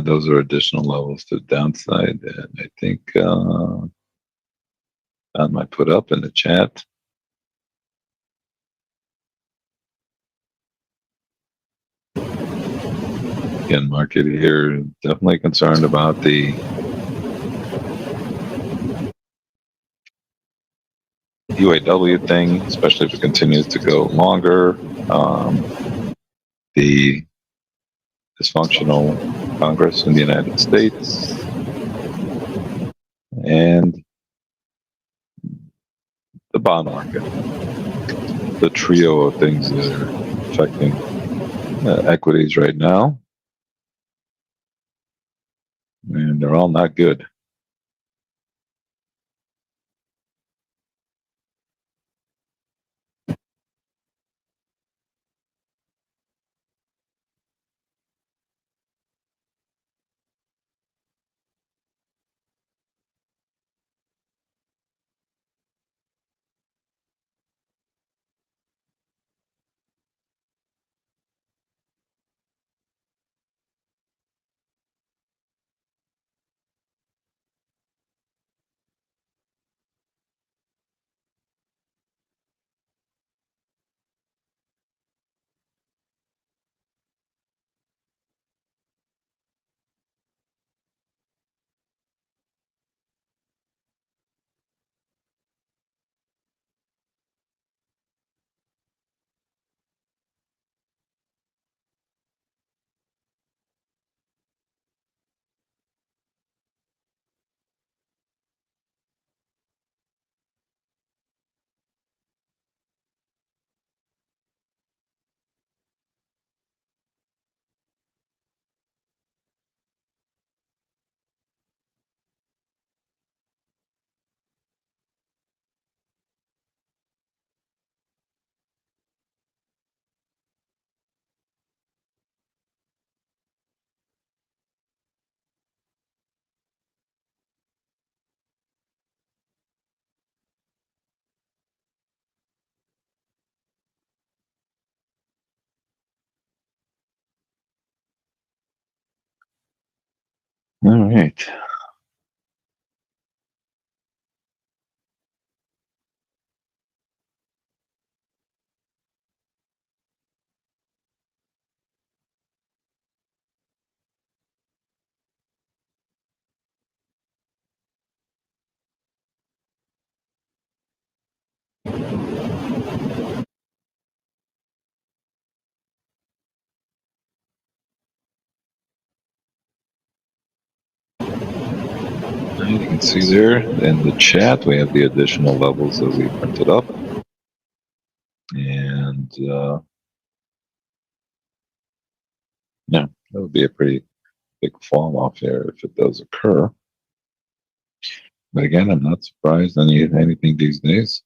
Those are additional levels to the downside, and I think I might put up in the chat. Again, market here definitely concerned about the UAW thing, especially if it continues to go longer. The dysfunctional Congress in the United States, and the bond market. The trio of things that are affecting equities right now, and they're all not good. All right. You can see there in the chat, we have the additional levels that we printed up. And yeah, that would be a pretty big fall off there if it does occur. But again, I'm not surprised anything these days.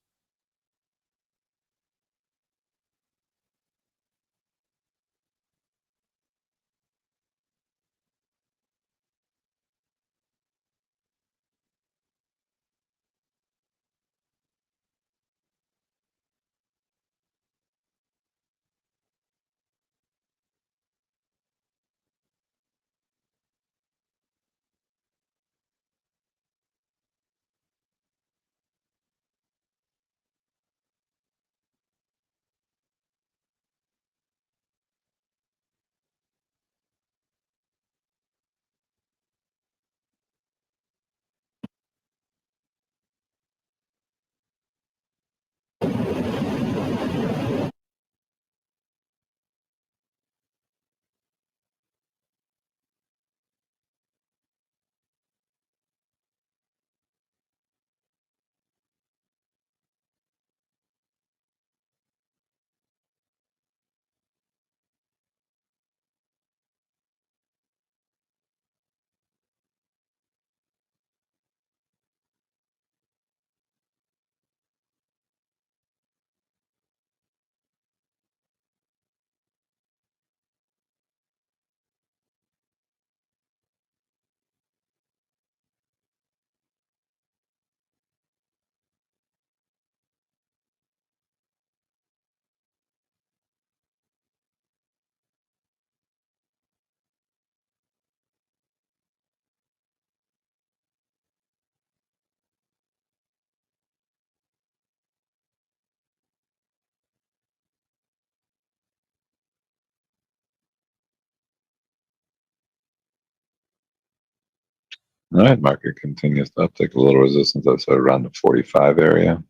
All right, market continues to uptick. A little resistance outside around the 45 area.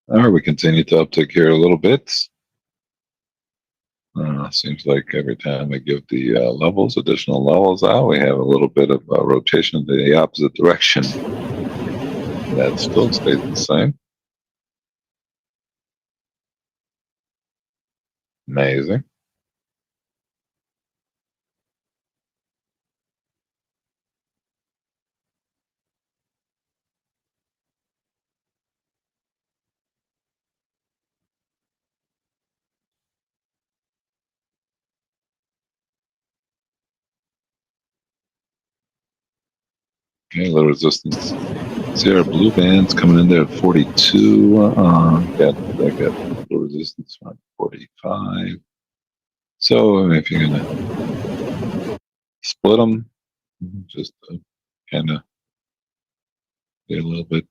All right, we continue to uptick here a little bit. Seems like every time we give the additional levels out, we have a little bit of rotation in the opposite direction. That still stays the same. Amazing. Okay, little resistance. See our blue bands coming in there at 42. Got little resistance around 45. So if you're gonna split them, just kind of get a little bit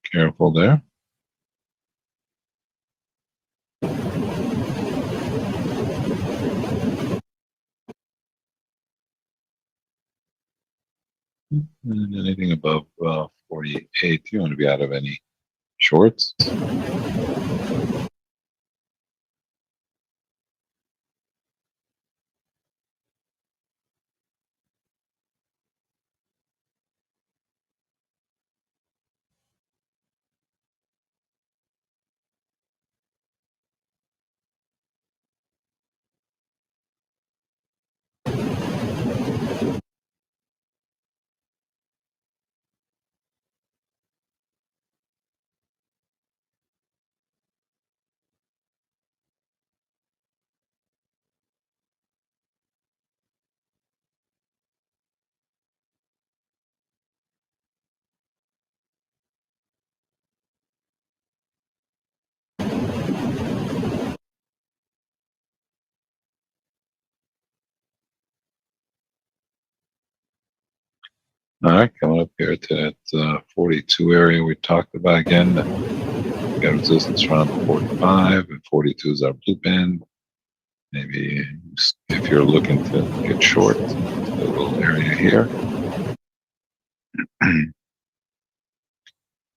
careful there. And anything above 48, you want to be out of any shorts. All right, coming up here to that 42 area we talked about again. Got resistance around 45, and 42 is our blue band. Maybe if you're looking to get short, a little area here.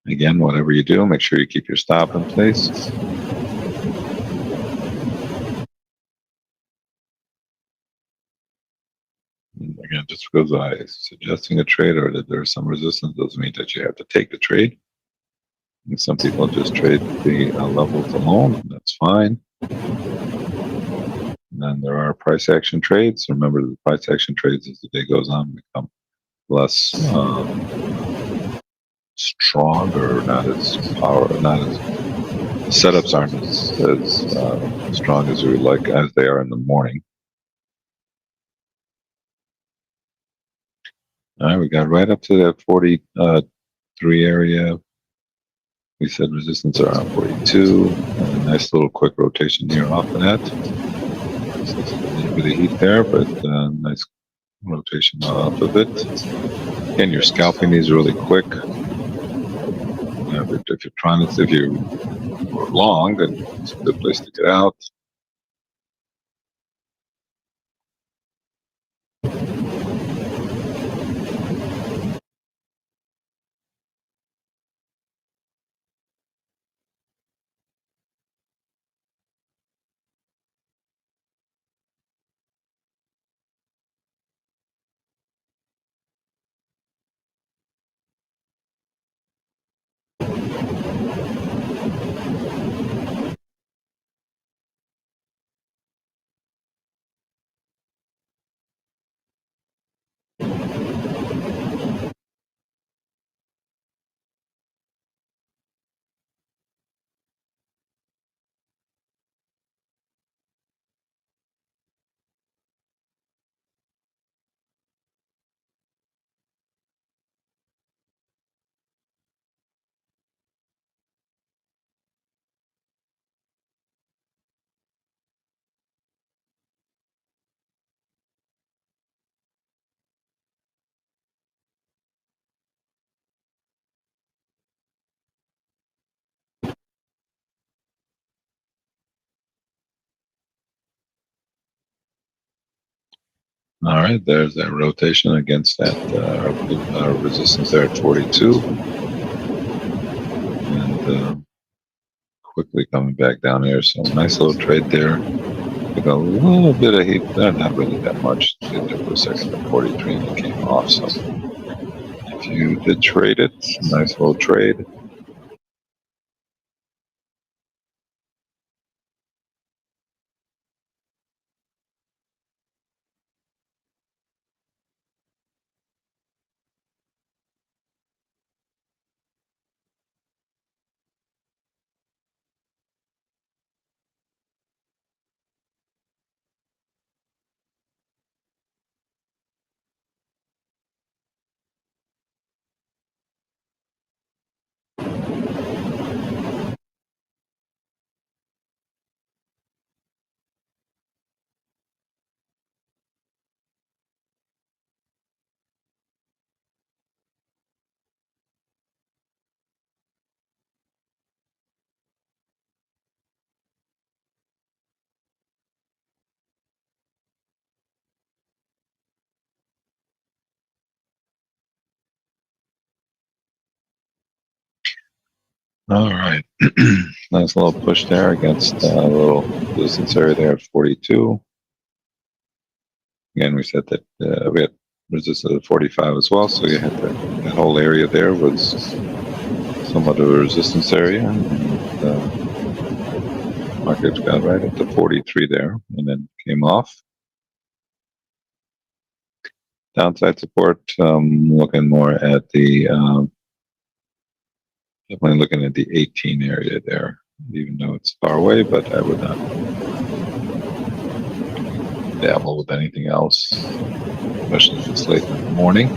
Again, whatever you do, make sure you keep your stop in place. Again, just because I'm suggesting a trade or that there's some resistance doesn't mean that you have to take the trade. And some people just trade the levels alone, and that's fine. And then there are price action trades. Remember, the price action trades as the day goes on become less strong, or not as setups aren't as strong as we would like as they are in the morning. All right, we got right up to that 43 area. We said resistance around 42. And a nice little quick rotation here off of that. So a little bit of heat there, but nice rotation off of it. Again, you're scalping these really quick. If you're long, then it's a good place to get out. All right, there's that rotation against that resistance there at 42. And quickly coming back down here. So nice little trade there. With a little bit of heat there, not really that much. Did there for a second at 43 and it came off. So if you did trade it, nice little trade. All right. Nice little push there against a little resistance area there at 42. Again, we said that we had resistance at 45 as well, so you had that whole area there was somewhat of a resistance area. And, market got right up to 43 there and then came off. Downside support, looking more at the, definitely looking at the 18 area there, even though it's far away, but I would not dabble with anything else, especially if it's late in the morning.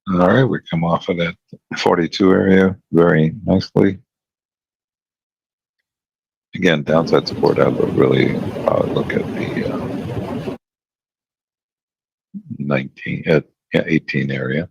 All right, we come off of that 42 area very nicely. Again, downside support, I would really look at the yeah, 18 area.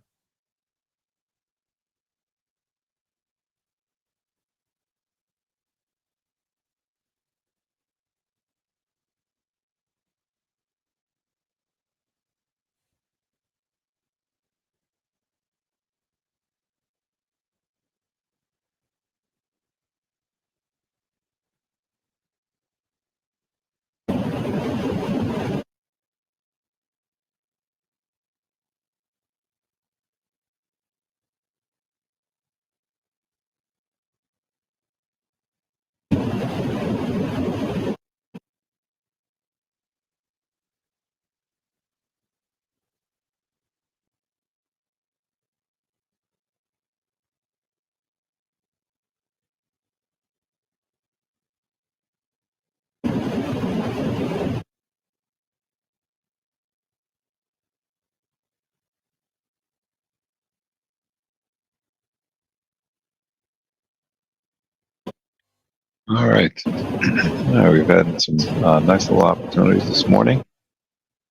All right. We've had some nice little opportunities this morning.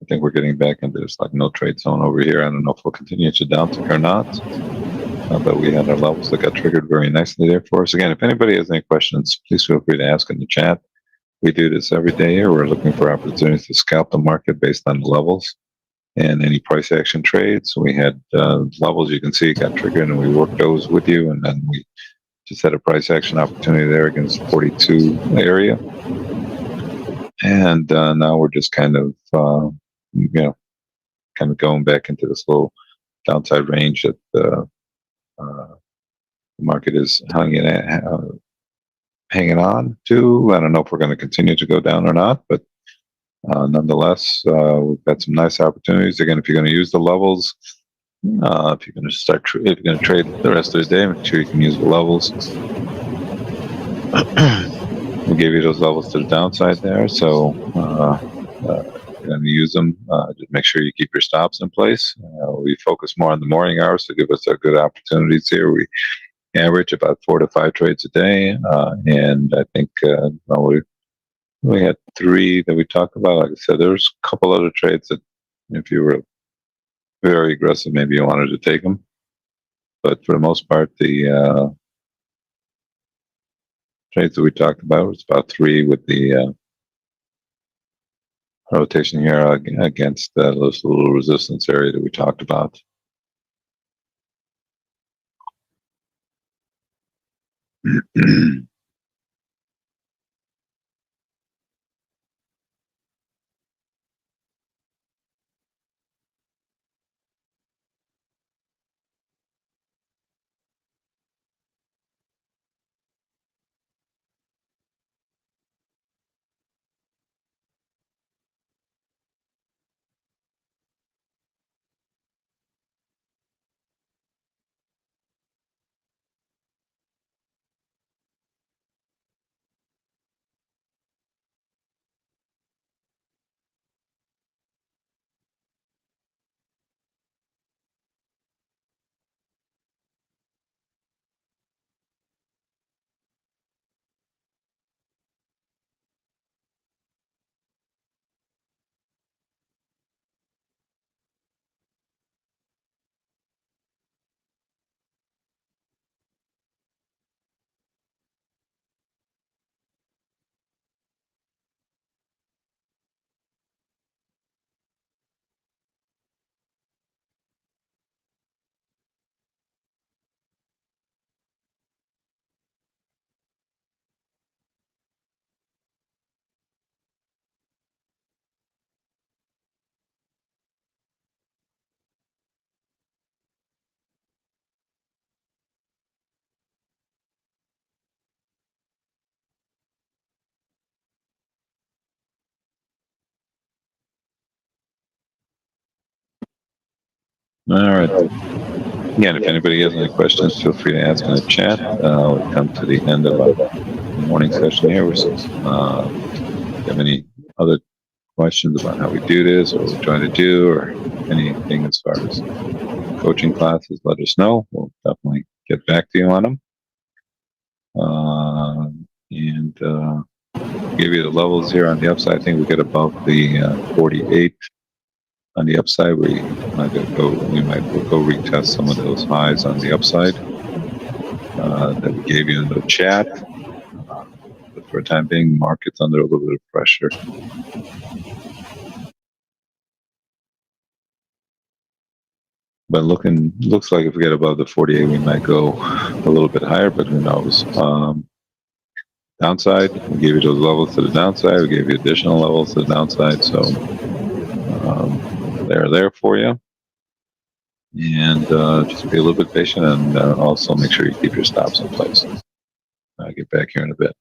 I think we're getting back into this like no trade zone over here. I don't know if we'll continue to downtick or not, but we had our levels that got triggered very nicely there for us. Again, if anybody has any questions, please feel free to ask in the chat. We do this every day here. We're looking for opportunities to scalp the market based on the levels and any price action trades. So we had levels you can see got triggered, and we worked those with you, and then we just had a price action opportunity there against 42 area. And now we're just kind of, kind of going back into this little downside range that the market is hanging on to. I don't know if we're going to continue to go down or not, but nonetheless, we've got some nice opportunities. Again, if you're going to use the levels, If you're going to if you're going to trade the rest of the day, make sure you can use the levels. We gave you those levels to the downside there, so you're going to use them. Just make sure you keep your stops in place. We focus more on the morning hours to give us good opportunities here. We average about 4 to 5 trades a day, and I think we had 3 that we talked about. Like I said, there's a couple other trades that if you were very aggressive, maybe you wanted to take them. But for the most part, the trades that we talked about was about 3 with the rotation here against this little resistance area that we talked about. All right. Again, if anybody has any questions, feel free to ask in the chat. We've come to the end of our morning session here. If you have any other questions about how we do this, or what we're trying to do, or anything as far as coaching classes, let us know. We'll definitely get back to you on them. And give you the levels here on the upside. I think we get above the 48 on the upside. We might go retest some of those highs on the upside that we gave you in the chat. But for the time being, market's under a little bit of pressure. But looks like if we get above the 48, we might go a little bit higher, but who knows? Downside, we gave you those levels to the downside. We gave you additional levels to the downside, so they're there for you. And just be a little bit patient, and also make sure you keep your stops in place. I'll get back here in a bit.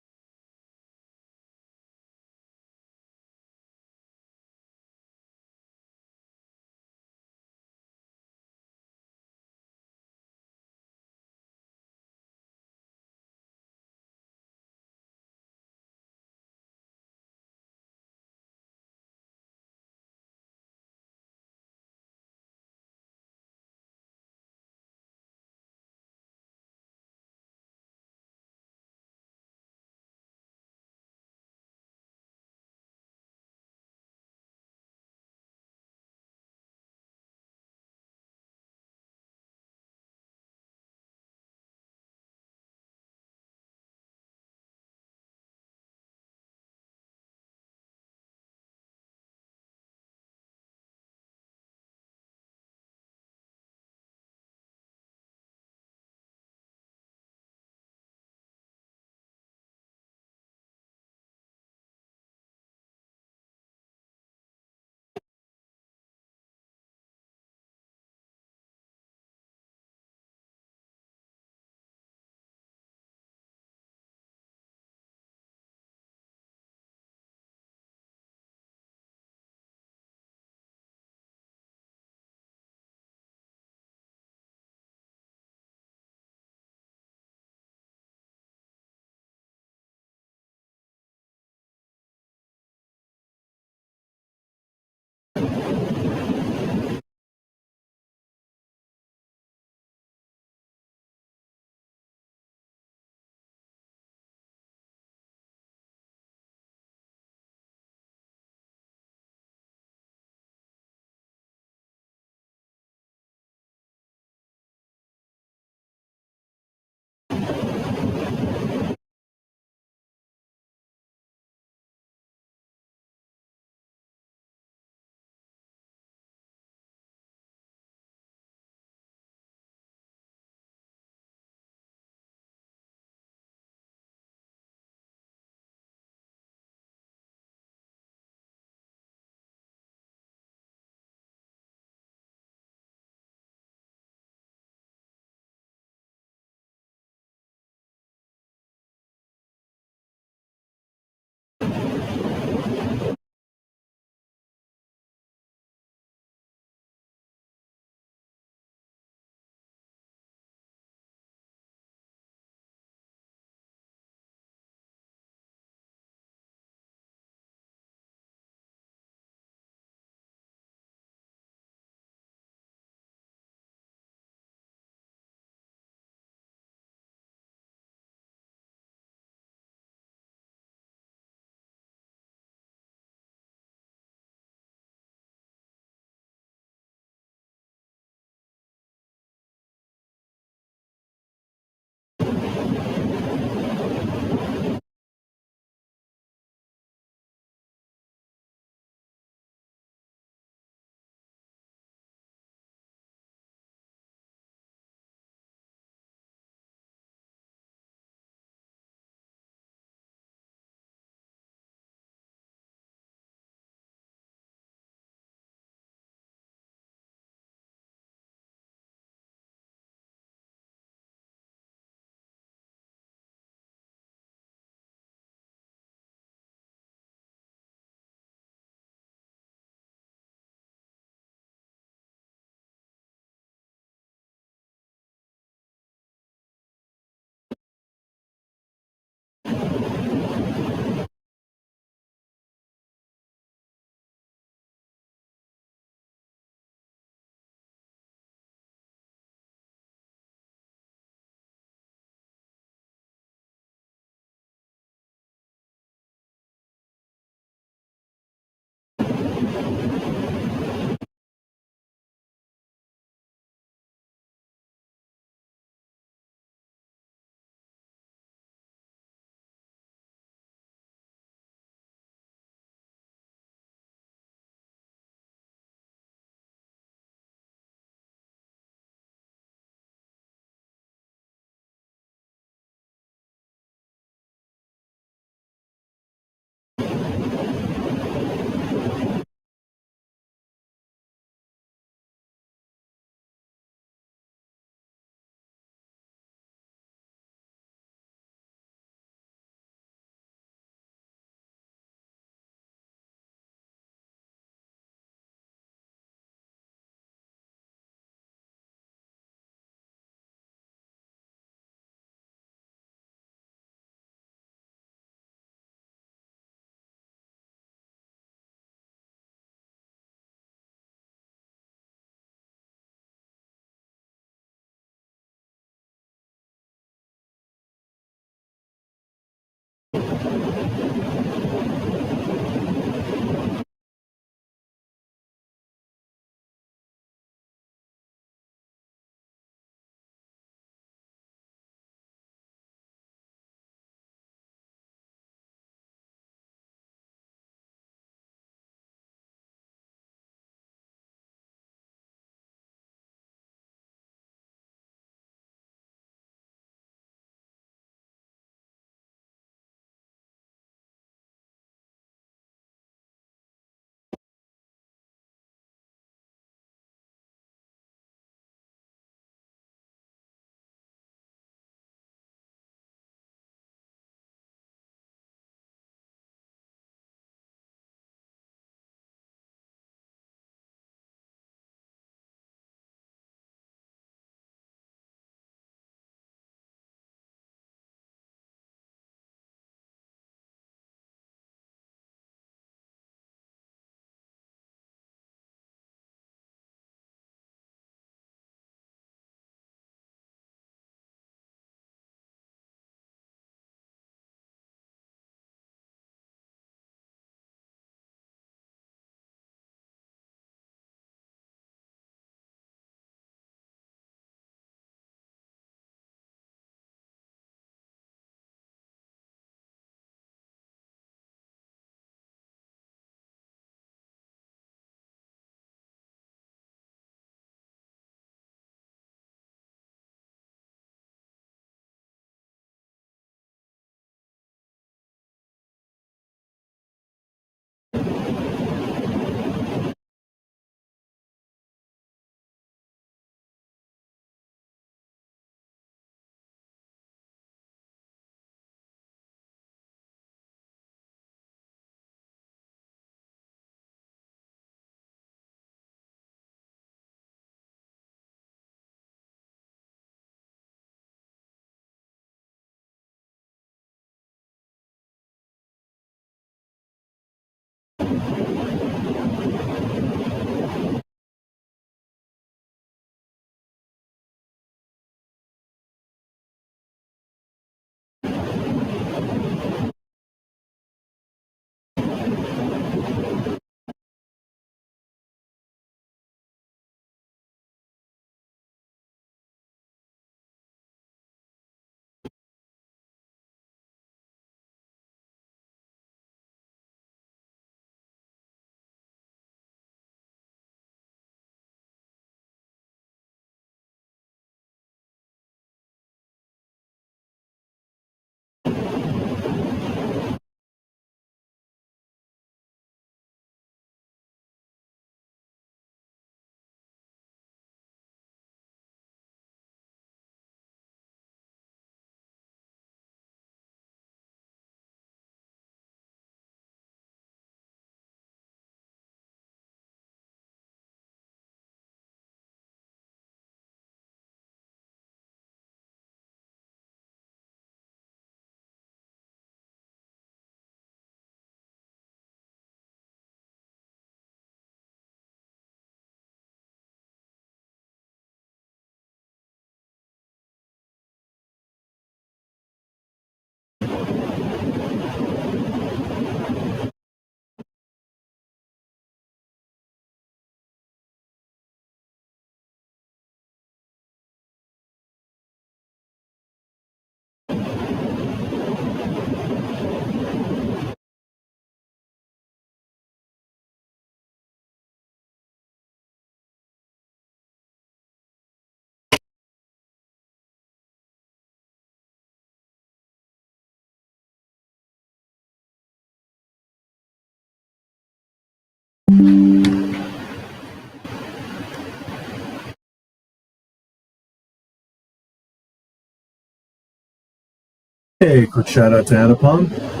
Hey, quick shout out to Anupam.